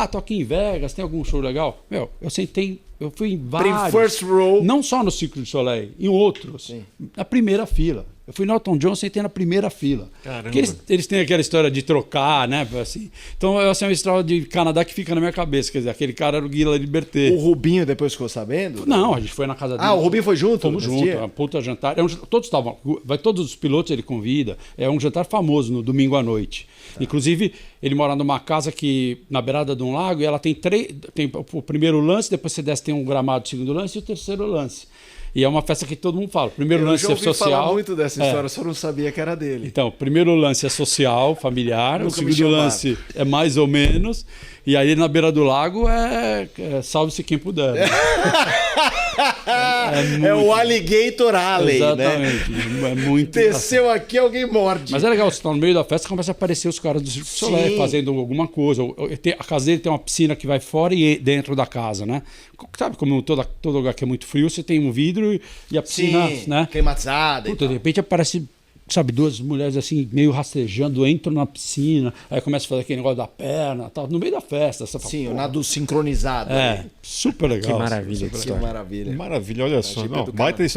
Tô aqui em Vegas, tem algum show legal? Eu fui em vários. First row. Não só no Cirque du Soleil, em outros. Sim. Na primeira fila. Eu fui no Elton John, sentei na primeira fila. Caramba. Porque eles têm aquela história de trocar, né? Assim. Então, é uma história de Canadá que fica na minha cabeça. Quer dizer, aquele cara era o Gui La Liberté. O Rubinho depois ficou sabendo? Não, a gente foi na casa dele. O Rubinho foi junto? Fomos juntos, uma puta jantar. Todos estavam. Todos os pilotos ele convida. É um jantar famoso no domingo à noite. Inclusive, ele mora numa casa que na beirada de um lago e ela tem o primeiro lance, depois você desce, tem um gramado, o segundo lance e o terceiro lance. E é uma festa que todo mundo fala. Primeiro lance é social. Eu já ouvi falar muito dessa história, só não sabia que era dele. Então, primeiro lance é social, familiar. O segundo lance é mais ou menos. E aí na beira do lago salve-se quem puder. Né? É o Alligator Alley, exatamente, né? É muito desceu aqui, alguém morde. Mas é legal, você está no meio da festa, começa a aparecer os caras do Cirque du Soleil fazendo alguma coisa. A casa dele tem uma piscina que vai fora e dentro da casa, né? Sabe como todo lugar que é muito frio, você tem um vidro e a piscina, né? Climatizada. De repente aparece, sabe, duas mulheres assim, meio rastejando, entram na piscina, aí começa a fazer aquele negócio da perna, tal, no meio da festa. Você fala, sim, o nado sincronizado. Super legal. Que maravilha. Que maravilha. Maravilha, olha só.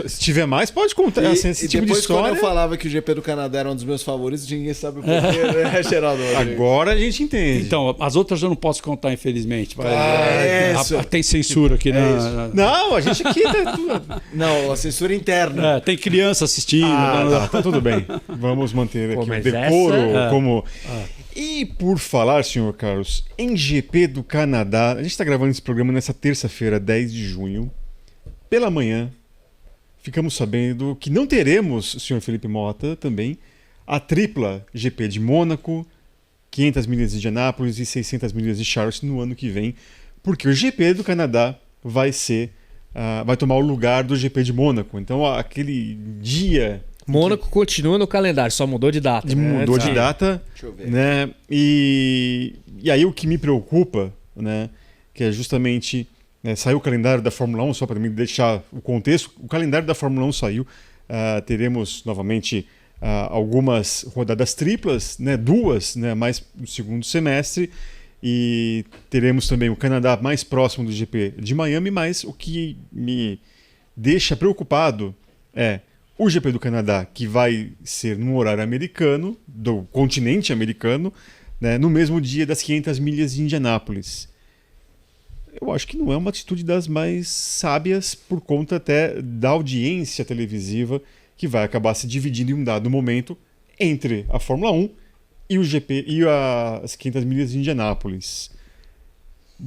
Se tiver mais, pode contar esse tipo de história. Quando eu falava que o GP do Canadá era um dos meus favoritos, ninguém sabe o porquê, né, Geraldo? Agora a gente entende. Então, as outras eu não posso contar, infelizmente. Tem censura aqui, né? Não, a gente aqui tá tudo... Não, a censura interna. Tem criança assistindo. Tá tudo bem. Vamos manter aqui o decoro como... E por falar, senhor Carlos, em GP do Canadá, a gente está gravando esse programa nessa terça-feira, 10 de junho. Pela manhã, ficamos sabendo que não teremos, senhor Felipe Mota, também, a tripla GP de Mônaco, 500 milhas de Indianápolis e 600 milhas de Charlotte no ano que vem, porque o GP do Canadá vai tomar o lugar do GP de Mônaco. Então, aquele dia... Mônaco continua no calendário, só mudou de data. Mudou de data. Deixa eu ver. Né? E aí o que me preocupa, né, que é justamente... saiu o calendário da Fórmula 1, só para me deixar o contexto. O calendário da Fórmula 1 saiu. Teremos novamente algumas rodadas triplas, né, duas, né, mais no segundo semestre. E teremos também o Canadá mais próximo do GP de Miami, mas o que me deixa preocupado é o GP do Canadá, que vai ser no horário americano, do continente americano, né, no mesmo dia das 500 milhas de Indianápolis. Eu acho que não é uma atitude das mais sábias por conta até da audiência televisiva que vai acabar se dividindo em um dado momento entre a Fórmula 1 e o GP e as 500 milhas de Indianápolis.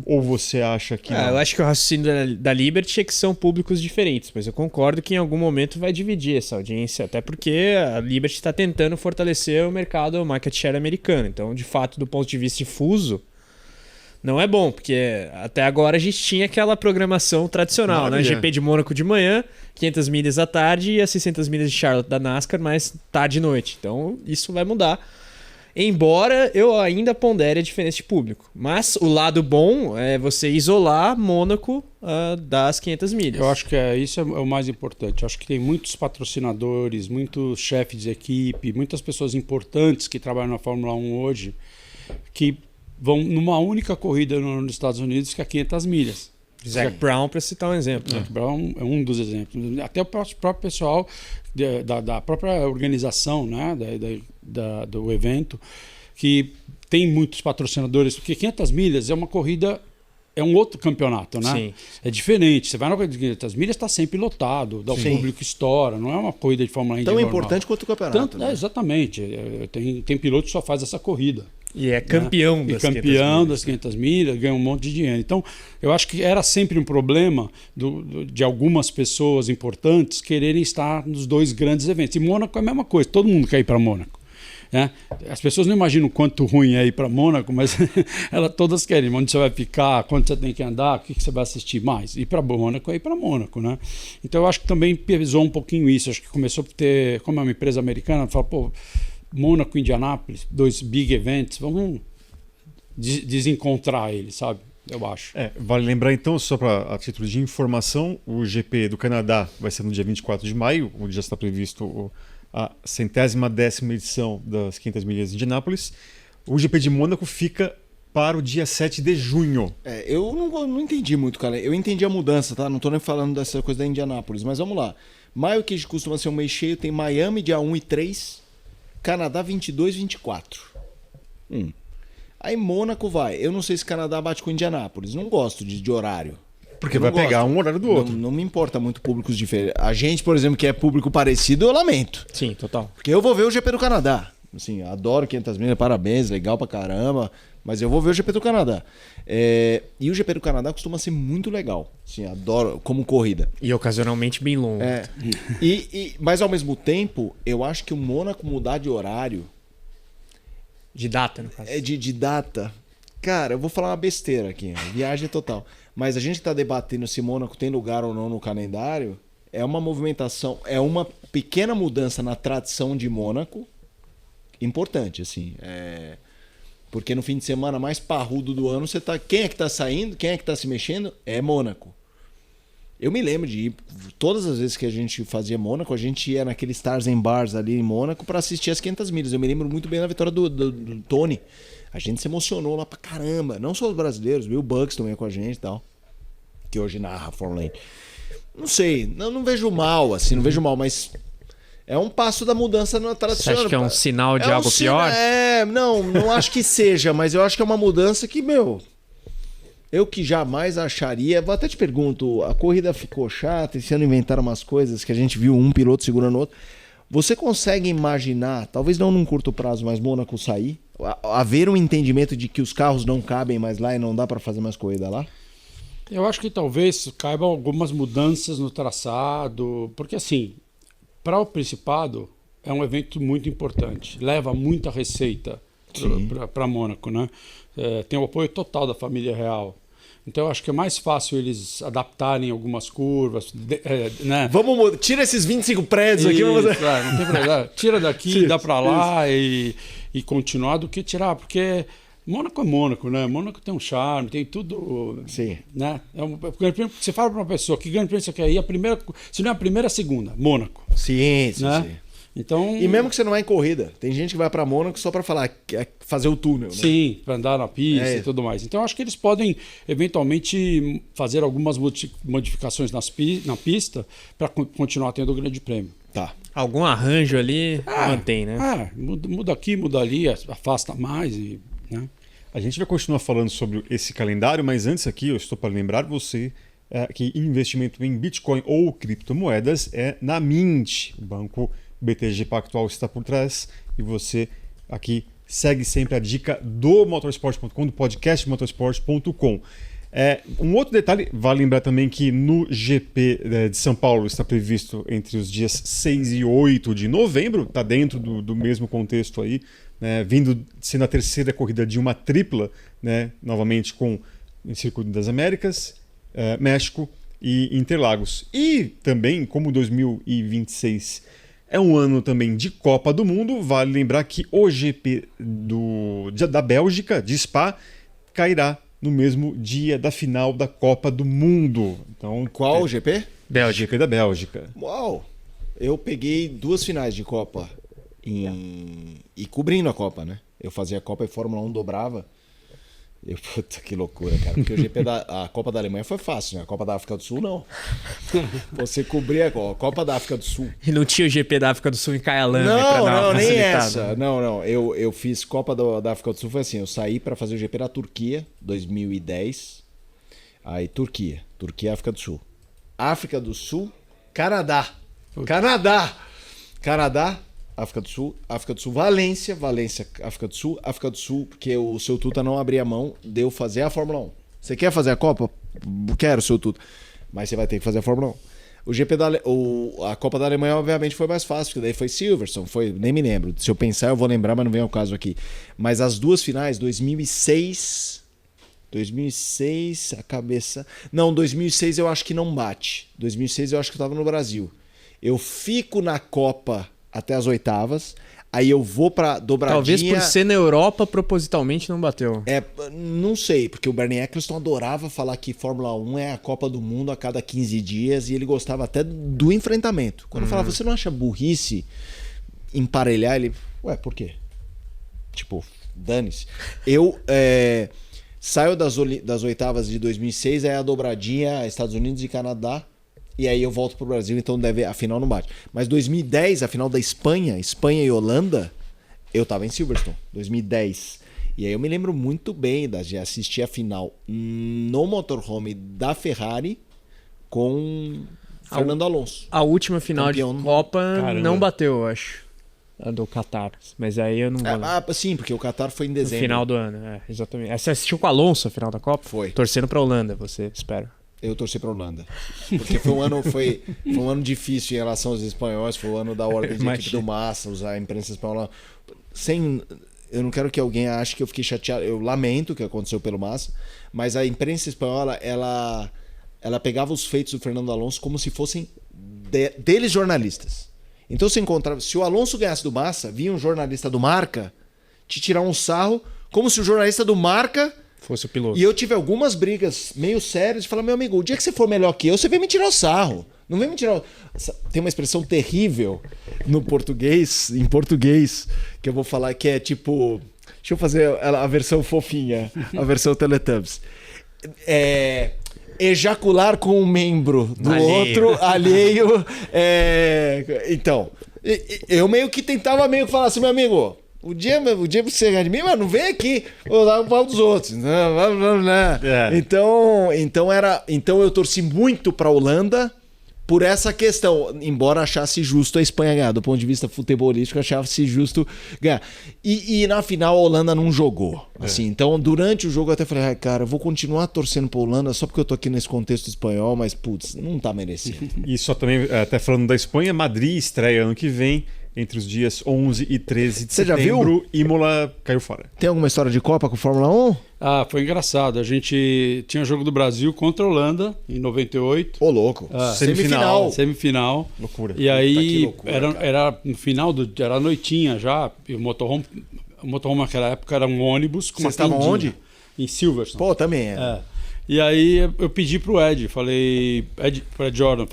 Ou você acha que não? Eu acho que o raciocínio da Liberty é que são públicos diferentes, mas eu concordo que em algum momento vai dividir essa audiência, até porque a Liberty está tentando fortalecer o mercado, o market share americano. Então, de fato, do ponto de vista difuso, não é bom, porque até agora a gente tinha aquela programação tradicional, né? GP de Mônaco de manhã, 500 milhas à tarde e as 600 milhas de Charlotte da NASCAR mais tarde e noite. Então, isso vai mudar. Embora eu ainda pondere a diferença de público. Mas o lado bom é você isolar Mônaco das 500 milhas. Eu acho que isso é o mais importante. Eu acho que tem muitos patrocinadores, muitos chefes de equipe, muitas pessoas importantes que trabalham na Fórmula 1 hoje, que vão numa única corrida nos Estados Unidos, que é 500 milhas. Zac Brown, para citar um exemplo. Zac Brown é um dos exemplos. Até o próprio pessoal da própria organização, né, do evento, que tem muitos patrocinadores, porque 500 milhas é uma corrida, é um outro campeonato, né? Sim. É diferente. Você vai na corrida de 500 milhas, está sempre lotado, o público estoura, não é uma corrida de Fórmula 1 tão normal. Importante quanto o campeonato. Né? Exatamente. Tem piloto que só faz essa corrida. E é campeão, né? Das 500 milhas, ganha um monte de dinheiro. Então, eu acho que era sempre um problema de algumas pessoas importantes quererem estar nos dois grandes eventos. E Mônaco é a mesma coisa, todo mundo quer ir para Mônaco. Né? As pessoas não imaginam quanto ruim é ir para Mônaco, mas todas querem. Onde você vai ficar, quanto você tem que andar, o que você vai assistir mais. Ir para Mônaco é ir para Mônaco. Né? Então, eu acho que também pesou um pouquinho isso. Acho que começou a ter, como é uma empresa americana, fala, pô, Mônaco e Indianápolis, 2 big events, vamos desencontrar eles, sabe? Eu acho. Vale lembrar então, só para a título de informação, o GP do Canadá vai ser no dia 24 de maio, onde já está previsto a 110ª edição das 500 milhas de Indianápolis. O GP de Mônaco fica para o dia 7 de junho. Eu não entendi muito, cara. Eu entendi a mudança, tá? Não estou nem falando dessa coisa da Indianápolis, mas vamos lá. Maio, que costuma ser um mês cheio, tem Miami dia 1 e 3, Canadá 22 e 24. Aí Mônaco vai. Eu não sei se Canadá bate com Indianápolis. Não gosto de horário. Porque vai pegar um horário do outro. Não me importa muito públicos diferentes. A gente, por exemplo, que é público parecido, eu lamento. Sim, total. Porque eu vou ver o GP do Canadá. Assim, adoro 500 milhas, parabéns, legal pra caramba. Mas eu vou ver o GP do Canadá. E o GP do Canadá costuma ser muito legal. Assim, adoro como corrida. E ocasionalmente bem longo. Mas ao mesmo tempo, eu acho que o Mônaco mudar de horário... De data, no caso. De data. Cara, eu vou falar uma besteira aqui. Viagem total. Mas a gente tá debatendo se Mônaco tem lugar ou não no calendário. É uma movimentação, é uma pequena mudança na tradição de Mônaco. Importante, assim. Porque no fim de semana mais parrudo do ano, quem é que tá saindo? Quem é que tá se mexendo? É Mônaco. Eu me lembro de ir, todas as vezes que a gente fazia Mônaco, a gente ia naqueles Stars and Bars ali em Mônaco para assistir as 500 milhas. Eu me lembro muito bem da vitória do Tony. A gente se emocionou lá pra caramba. Não só os brasileiros, o Bucks também com a gente e tal. Que hoje narra a Fórmula 1. Não sei, não vejo mal, assim, não vejo mal, mas... É um passo da mudança na tradição. Você acha que é um sinal de algo pior? Não acho que seja, mas eu acho que é uma mudança que, eu que jamais acharia... Vou até te pergunto, a corrida ficou chata, esse ano inventaram umas coisas que a gente viu um piloto segurando o outro. Você consegue imaginar, talvez não num curto prazo, mas Mônaco sair? Haver um entendimento de que os carros não cabem mais lá e não dá para fazer mais corrida lá? Eu acho que talvez caibam algumas mudanças no traçado, porque assim... Para o Principado, é um evento muito importante. Leva muita receita para Mônaco, né? Tem o apoio total da família real. Então, eu acho que é mais fácil eles adaptarem algumas curvas. Né? Tira esses 25 prédios aqui. Não tem problema. Tira daqui, dá para lá e continuar do que tirar. Porque Mônaco é Mônaco, né? Mônaco tem um charme, tem tudo. Sim. Né? Você fala para uma pessoa que grande prêmio você quer ir, se não é a primeira, a segunda, Mônaco. Sim. Então, e mesmo que você não vai em corrida, tem gente que vai para Mônaco só para fazer o túnel. Né? Sim, para andar na pista e tudo mais. Então, acho que eles podem, eventualmente, fazer algumas modificações na pista para continuar tendo o grande prêmio. Tá. Algum arranjo ali mantém, né? Muda aqui, muda ali, afasta mais e... Né? A gente vai continuar falando sobre esse calendário, mas antes aqui eu estou para lembrar você que investimento em Bitcoin ou criptomoedas é na Mint. O banco BTG Pactual está por trás e você aqui segue sempre a dica do motorsport.com, do podcast motorsport.com. Um outro detalhe, vale lembrar também que no GP de São Paulo está previsto entre os dias 6 e 8 de novembro, está dentro do mesmo contexto aí, né, sendo a terceira corrida de uma tripla, né, novamente com o Circuito das Américas, México e Interlagos. E também, como 2026 É um ano também de Copa do Mundo. Vale lembrar que o GP da Bélgica, de Spa, cairá no mesmo dia da final da Copa do Mundo. Então, qual o GP? Bélgica. GP da Bélgica. Uau! Eu peguei 2 finais de Copa e cobrindo a Copa, né? Eu fazia a Copa e Fórmula 1 dobrava. Puta, que loucura, cara. Porque o GP a Copa da Alemanha foi fácil, né? A Copa da África do Sul, não. Você cobria a Copa da África do Sul. E não tinha o GP da África do Sul em Kyalami Não, nem essa. Não. Eu fiz Copa da África do Sul, foi assim, eu saí pra fazer o GP da Turquia, 2010. Aí Turquia, África do Sul. África do Sul, Canadá, África do Sul, Valência, África do Sul, porque o seu Tuta não abria mão de eu fazer a Fórmula 1. Você quer fazer a Copa? Quero, seu Tuta. Mas você vai ter que fazer a Fórmula 1. A Copa da Alemanha, obviamente, foi mais fácil, porque daí foi Silverstone, nem me lembro. Se eu pensar, eu vou lembrar, mas não vem ao caso aqui. Mas as 2 finais, 2006, a cabeça... Não, 2006 eu acho que não bate. 2006 eu acho que eu tava no Brasil. Eu fico na Copa até as oitavas, aí eu vou pra dobradinha... Talvez por ser na Europa, propositalmente não bateu. Não sei, porque o Bernie Eccleston adorava falar que Fórmula 1 é a Copa do Mundo a cada 15 dias e ele gostava até do enfrentamento. Quando eu falava, você não acha burrice emparelhar? Ele, por quê? Tipo, dane-se. Eu saio das oitavas de 2006, é a dobradinha Estados Unidos e Canadá, e aí eu volto pro Brasil, então a final não bate. Mas 2010, a final da Espanha e Holanda, eu tava em Silverstone, 2010. E aí eu me lembro muito bem de assistir a final no motorhome da Ferrari com Fernando Alonso. A última final campeão de Copa não bateu, eu acho. A do Qatar. Mas aí eu não vou... sim, porque o Qatar foi em dezembro. No final do ano, exatamente. Você assistiu com o Alonso a final da Copa? Foi. Torcendo pra Holanda, você espera. Eu torci pra Holanda. Porque foi um ano difícil em relação aos espanhóis, foi o ano da ordem de equipe do Massa, a imprensa espanhola. Eu não quero que alguém ache que eu fiquei chateado. Eu lamento o que aconteceu pelo Massa, mas a imprensa espanhola, ela pegava os feitos do Fernando Alonso como se fossem deles jornalistas. Então você encontrava, se o Alonso ganhasse do Massa, vinha um jornalista do Marca te tirar um sarro, como se o jornalista do Marca fosse o piloto. E eu tive algumas brigas meio sérias de falar, meu amigo, o dia que você for melhor que eu, você vem me tirar o sarro. Não vem me tirar o... Tem uma expressão terrível em português, que eu vou falar que é tipo... Deixa eu fazer a versão fofinha, a versão Teletubbies. Ejacular com um membro do outro, alheio. Então, eu meio que tentava falar assim, meu amigo... O dia você ganha de mim, mas não vem aqui, vou dar o pau dos outros. Então eu torci muito para a Holanda por essa questão, embora achasse justo a Espanha ganhar. Do ponto de vista futebolístico, achasse justo ganhar. E na final a Holanda não jogou. Assim, então, durante o jogo eu até falei, cara, eu vou continuar torcendo para a Holanda só porque eu tô aqui nesse contexto espanhol, mas putz, não tá merecendo. E só também, até falando da Espanha, Madrid estreia ano que vem. Entre os dias 11 e 13 de setembro, já viu? Imola caiu fora. Tem alguma história de Copa com Fórmula 1? Foi engraçado. A gente tinha jogo do Brasil contra a Holanda, em 98. Ô, louco. Semifinal. Loucura. E aí, era no final, era noitinha já. E o motorhome naquela época era um ônibus com Vocês estavam onde? Em Silverstone. Pô, também é. E aí eu pedi pro Ed, pro Ed Jordan,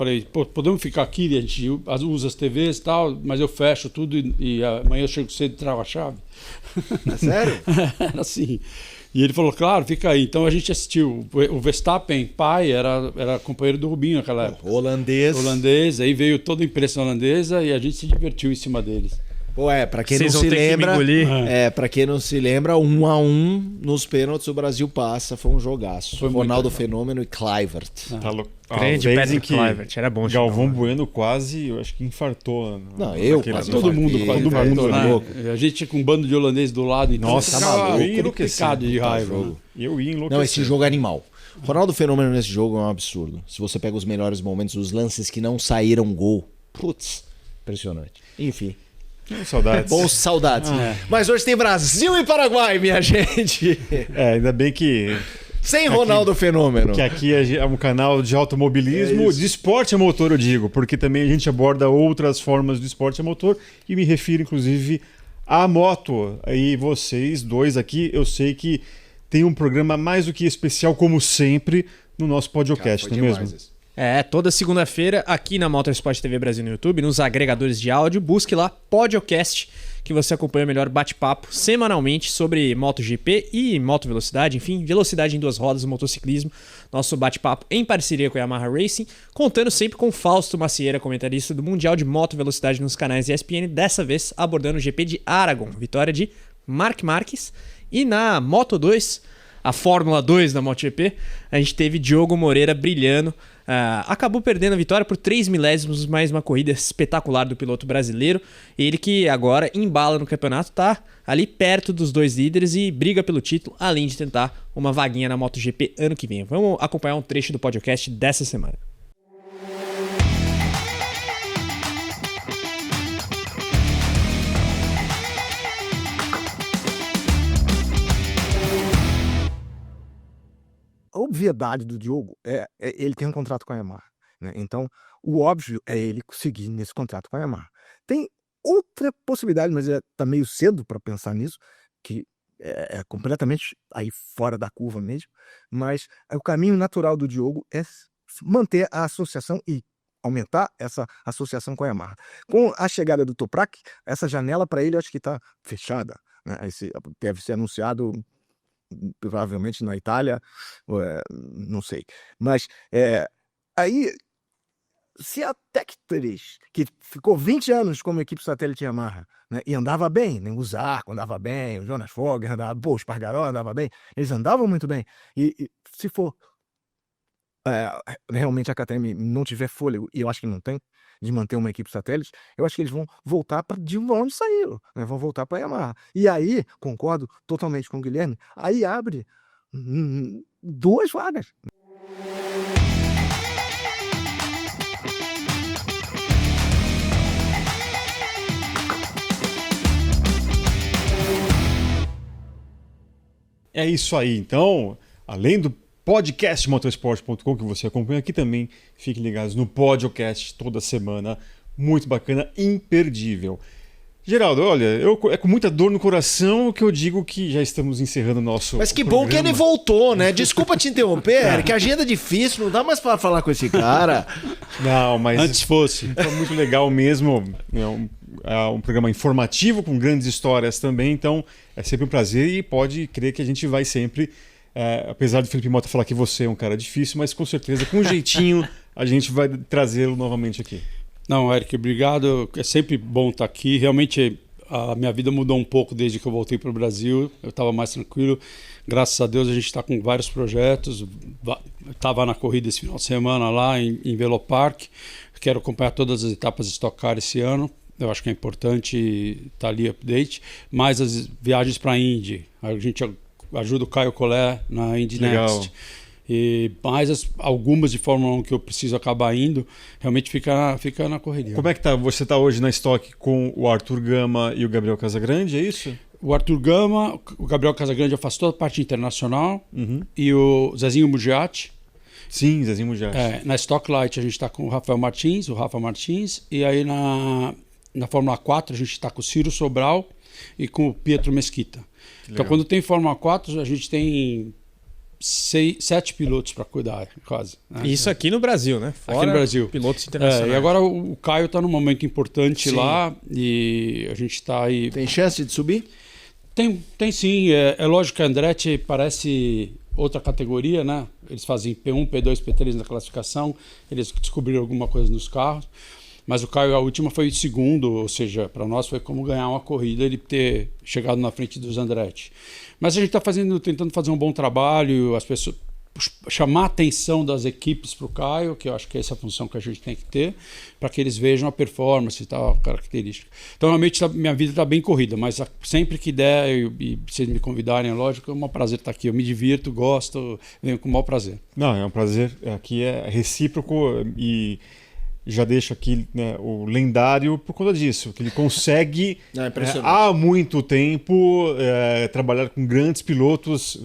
podemos ficar aqui, a gente usa as TVs e tal, mas eu fecho tudo e amanhã eu chego cedo e trago a chave. É sério? Era assim. E ele falou, claro, fica aí. Então a gente assistiu. O Verstappen, pai, era companheiro do Rubinho naquela época. Holandês, aí veio toda a imprensa holandesa e a gente se divertiu em cima deles. Pô, pra quem não se lembra, pra quem não se lembra, 1-1 nos pênaltis o Brasil passa, foi um jogaço. Foi Ronaldo Fenômeno e Kluivert. Tá louco. Grande Patrick Kluivert, era bom. Galvão Bueno quase, eu acho que infartou. Todo mundo louco. A gente tinha com um bando de holandês do lado, então nossa, tá maluco, enlouquecido de raiva. Eu ia enlouquecer. Não, esse jogo é animal. Ronaldo Fenômeno nesse jogo é um absurdo. Se você pega os melhores momentos, os lances que não saíram gol, putz, impressionante. Enfim. Saudades. Bons saudades. Mas hoje tem Brasil e Paraguai, minha gente. Ainda bem que Sem Ronaldo Fenômeno. Que aqui é um canal de automobilismo, de esporte a motor, eu digo, porque também a gente aborda outras formas de esporte a motor e me refiro, inclusive, à moto. E vocês dois aqui, eu sei que tem um programa mais do que especial, como sempre, no nosso podcast, não é mesmo? Toda segunda-feira aqui na Motorsport TV Brasil no YouTube, nos agregadores de áudio, busque lá Podcast, que você acompanha o melhor bate-papo semanalmente sobre MotoGP e motovelocidade, enfim, velocidade em duas rodas, motociclismo. Nosso bate-papo em parceria com a Yamaha Racing, contando sempre com Fausto Macieira, comentarista do Mundial de Motovelocidade nos canais ESPN, dessa vez abordando o GP de Aragon, vitória de Marc Marques. E na Moto2, a Fórmula 2 da MotoGP, a gente teve Diogo Moreira brilhando. Acabou perdendo a vitória por 3 milésimos, mais uma corrida espetacular do piloto brasileiro. Ele que agora embala no campeonato, tá ali perto dos dois líderes e briga pelo título, além de tentar uma vaguinha na MotoGP ano que vem. Vamos acompanhar um trecho do podcast dessa semana. A obviedade do Diogo ele tem um contrato com a Yamaha, né? Então, o óbvio é ele conseguir nesse contrato com a Yamaha. Tem outra possibilidade, mas tá meio cedo para pensar nisso, que é completamente aí fora da curva mesmo, mas o caminho natural do Diogo é manter a associação e aumentar essa associação com a Yamaha. Com a chegada do Toprak, essa janela para ele eu acho que está fechada, né? Deve ser anunciado provavelmente na Itália, não sei. Mas aí, se a Tech 3, que ficou 20 anos como equipe satélite Yamaha, né, e andava bem, né, o Zarco andava bem, o Jonas Fogger andava bem, o Espargaró andava bem, eles andavam muito bem. E se for realmente a KTM não tiver fôlego, e eu acho que não tem, de manter uma equipe satélite, eu acho que eles vão voltar para de onde saíram, né? Vão voltar para a Yamaha. E aí, concordo totalmente com o Guilherme, aí abre 2 vagas. É isso aí, então, além do podcast motorsport.com que você acompanha aqui também, fiquem ligados no podcast toda semana, muito bacana, imperdível. Geraldo, olha, é com muita dor no coração que eu digo que já estamos encerrando o nosso Mas que programa. bom que ele voltou, né? Desculpa te interromper, Eric, a agenda é difícil, não dá mais para falar com esse cara. Não, mas antes fosse. Foi muito legal mesmo, é um programa informativo com grandes histórias também, então é sempre um prazer e pode crer que a gente vai sempre... apesar do Felipe Mota falar que você é um cara difícil, mas com certeza, com um jeitinho, a gente vai trazê-lo novamente aqui. Não, Eric, obrigado. É sempre bom estar aqui. Realmente, a minha vida mudou um pouco desde que eu voltei para o Brasil. Eu estava mais tranquilo. Graças a Deus, a gente está com vários projetos. Estava na corrida esse final de semana lá em Velopark. Quero acompanhar todas as etapas de Stock Car esse ano. Eu acho que é importante estar ali update. Mais as viagens para a Indy. A gente ajuda o Caio Collet na Indy Next. E mais algumas de Fórmula 1 que eu preciso acabar indo, realmente fica na correria. Como é que tá? Você está hoje na Stock com o Arthur Gama e o Gabriel Casagrande, é isso? O Arthur Gama, o Gabriel Casagrande faz toda a parte internacional, e o Zezinho Mugiati. Sim, Zezinho Mugiati. Na Stock Light a gente está com o Rafa Martins, e aí na Fórmula 4 a gente está com o Ciro Sobral e com o Pietro Mesquita. Então quando tem Fórmula 4 a gente tem 7 pilotos para cuidar, quase. Né? Isso aqui no Brasil, né? Fora aqui no Brasil. Pilotos internacionais. E agora o Caio está num momento importante lá e a gente está aí... Tem chance de subir? Tem sim. É lógico que a Andretti parece outra categoria, né? Eles fazem P1, P2, P3 na classificação, eles descobriram alguma coisa nos carros. Mas o Caio, a última foi segundo, ou seja, para nós foi como ganhar uma corrida, ele ter chegado na frente dos Andretti. Mas a gente está tentando fazer um bom trabalho, as pessoas chamar a atenção das equipes para o Caio, que eu acho que é essa a função que a gente tem que ter, para que eles vejam a performance e tal, a característica. Então, realmente, minha vida está bem corrida, mas sempre que der e vocês me convidarem, é lógico, é um prazer estar aqui. Eu me divirto, gosto, venho com o maior prazer. Não, é um prazer. Aqui é recíproco e já deixo aqui, né, o lendário por conta disso, que ele consegue há muito tempo trabalhar com grandes pilotos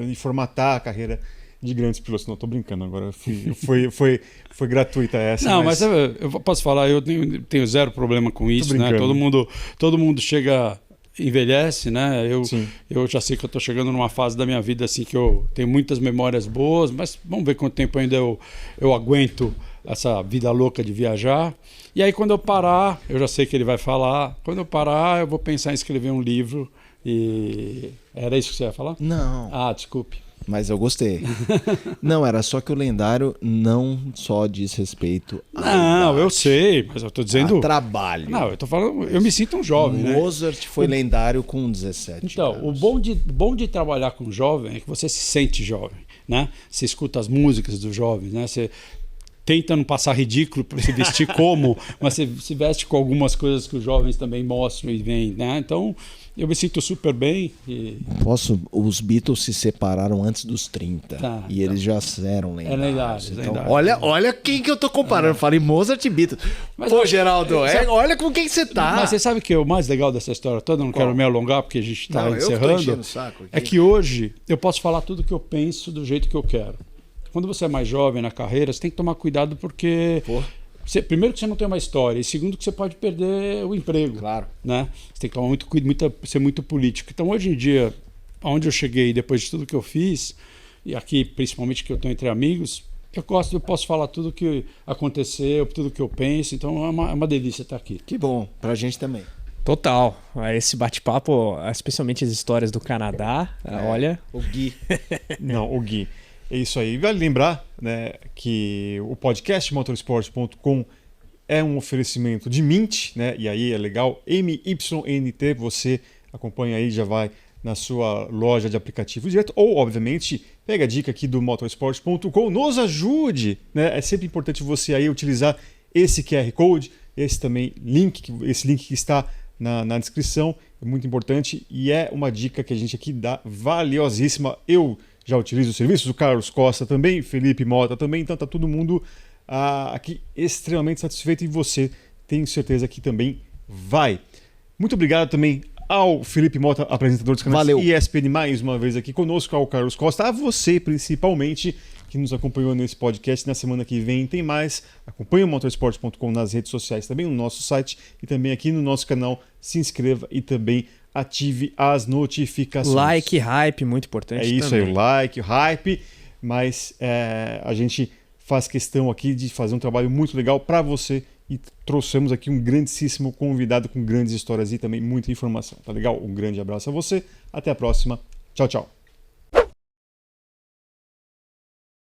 e formatar a carreira de grandes pilotos. Não, tô brincando agora, foi gratuita essa. Não, mas eu posso falar, eu tenho zero problema com isso, né? Todo mundo chega, envelhece, né? Eu já sei que eu tô chegando numa fase da minha vida assim que eu tenho muitas memórias boas, mas vamos ver quanto tempo ainda eu aguento essa vida louca de viajar. E aí quando eu parar, eu já sei que ele vai falar, quando eu parar eu vou pensar em escrever um livro. E era isso que você ia falar? Não. Ah, desculpe. Mas eu gostei. Não, era só que o lendário não só diz respeito a idade, eu sei, mas eu tô dizendo... a trabalho. Não, eu tô falando... Eu me sinto um jovem, né? Mozart foi lendário com 17 Então, anos. o bom de trabalhar com jovem é que você se sente jovem, né? Você escuta as músicas dos jovens, né? Você tenta não passar ridículo para se vestir como, mas você se veste com algumas coisas que os jovens também mostram e veem, né? Então... Eu me sinto super bem. Os Beatles se separaram antes dos 30. E eles já eram lendários. Então, olha quem que eu tô comparando. Eu falei Mozart e Beatles. Mas, Geraldo, olha com quem você tá. Mas você sabe que o mais legal dessa história toda, eu não quero me alongar porque a gente tá encerrando, é que hoje eu posso falar tudo que eu penso do jeito que eu quero. Quando você é mais jovem na carreira, você tem que tomar cuidado porque... primeiro que você não tem uma história, e segundo que você pode perder o emprego. Claro. Né? Você tem que tomar muito cuidado, ser muito político. Então, hoje em dia, onde eu cheguei, depois de tudo que eu fiz, e aqui, principalmente que eu estou entre amigos, eu posso falar tudo que aconteceu, tudo que eu penso. Então, é uma delícia estar aqui. Que bom, pra gente também. Total. Esse bate-papo, especialmente as histórias do Canadá, olha... O Gui. Não, o Gui. É isso aí. Vale lembrar, né, que o podcast motorsport.com é um oferecimento de Mint, né? E aí é legal, MYNT, você acompanha aí, já vai na sua loja de aplicativo direto, ou obviamente pega a dica aqui do motorsport.com, nos ajude, né? É sempre importante você aí utilizar esse QR Code, esse link que está na descrição, é muito importante e é uma dica que a gente aqui dá valiosíssima. Eu já utilizo os serviços, o Carlos Costa também, Felipe Mota também, então tá todo mundo aqui extremamente satisfeito e você, tenho certeza que também vai. Muito obrigado também ao Felipe Mota, apresentador dos canais ESPN, mais uma vez aqui conosco, ao Carlos Costa, a você principalmente, que nos acompanhou nesse podcast. Na semana que vem tem mais. Acompanhe o motorsport.com nas redes sociais, também no nosso site e também aqui no nosso canal. Se inscreva e também ative as notificações. Like, hype, muito importante. É isso também. aí, o like, o hype, mas a gente faz questão aqui de fazer um trabalho muito legal para você e trouxemos aqui um grandíssimo convidado com grandes histórias e também muita informação, tá legal? Um grande abraço a você, até a próxima, tchau, tchau.